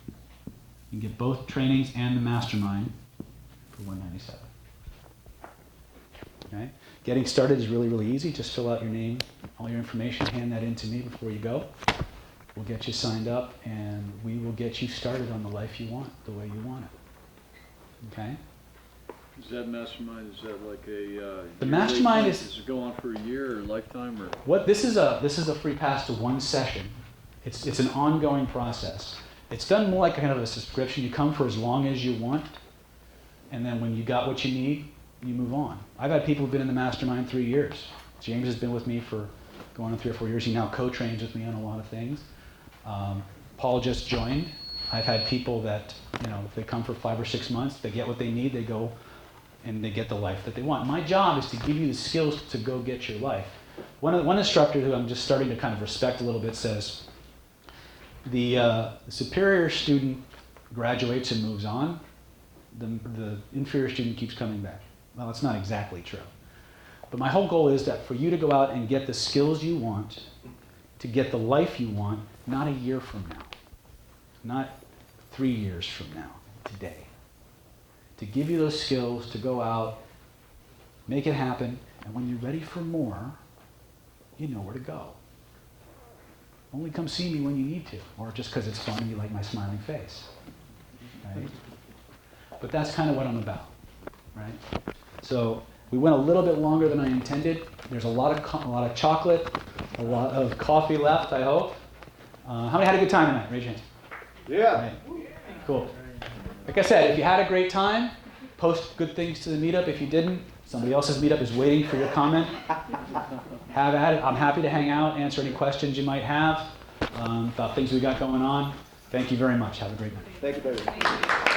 You can get both trainings and the mastermind for $197. Okay? Getting started is really, really easy. Just fill out your name, all your information, hand that in to me before you go. We'll get you signed up, and we will get you started on the life you want, the way you want it. Okay? Is that mastermind, is that like a... The mastermind is... Does it go on for a year or a lifetime? Or What this is a free pass to one session. It's an ongoing process. It's done more like kind of a subscription. You come for as long as you want, and then when you got what you need, you move on. I've had people who've been in the mastermind 3 years. James has been with me for going on 3 or 4 years. He now co-trains with me on a lot of things. Paul just joined. I've had people that, if they come for 5 or 6 months, they get what they need, they go and they get the life that they want. My job is to give you the skills to go get your life. One instructor who I'm just starting to kind of respect a little bit says, the superior student graduates and moves on. The inferior student keeps coming back. Well, it's not exactly true. But my whole goal is that for you to go out and get the skills you want, to get the life you want, not a year from now, not 3 years from now, today. To give you those skills to go out, make it happen, and when you're ready for more, you know where to go. Only come see me when you need to, or just because it's fun and you like my smiling face. Right? But that's kind of what I'm about, right? So we went a little bit longer than I intended. There's a lot of chocolate, a lot of coffee left, I hope. How many had a good time tonight? Raise your hand. Yeah. Right. Cool. Like I said, if you had a great time, post good things to the meetup. If you didn't, somebody else's meetup is waiting for your comment. Have at it. I'm happy to hang out, answer any questions you might have about things we got going on. Thank you very much. Have a great night. Thank you, David.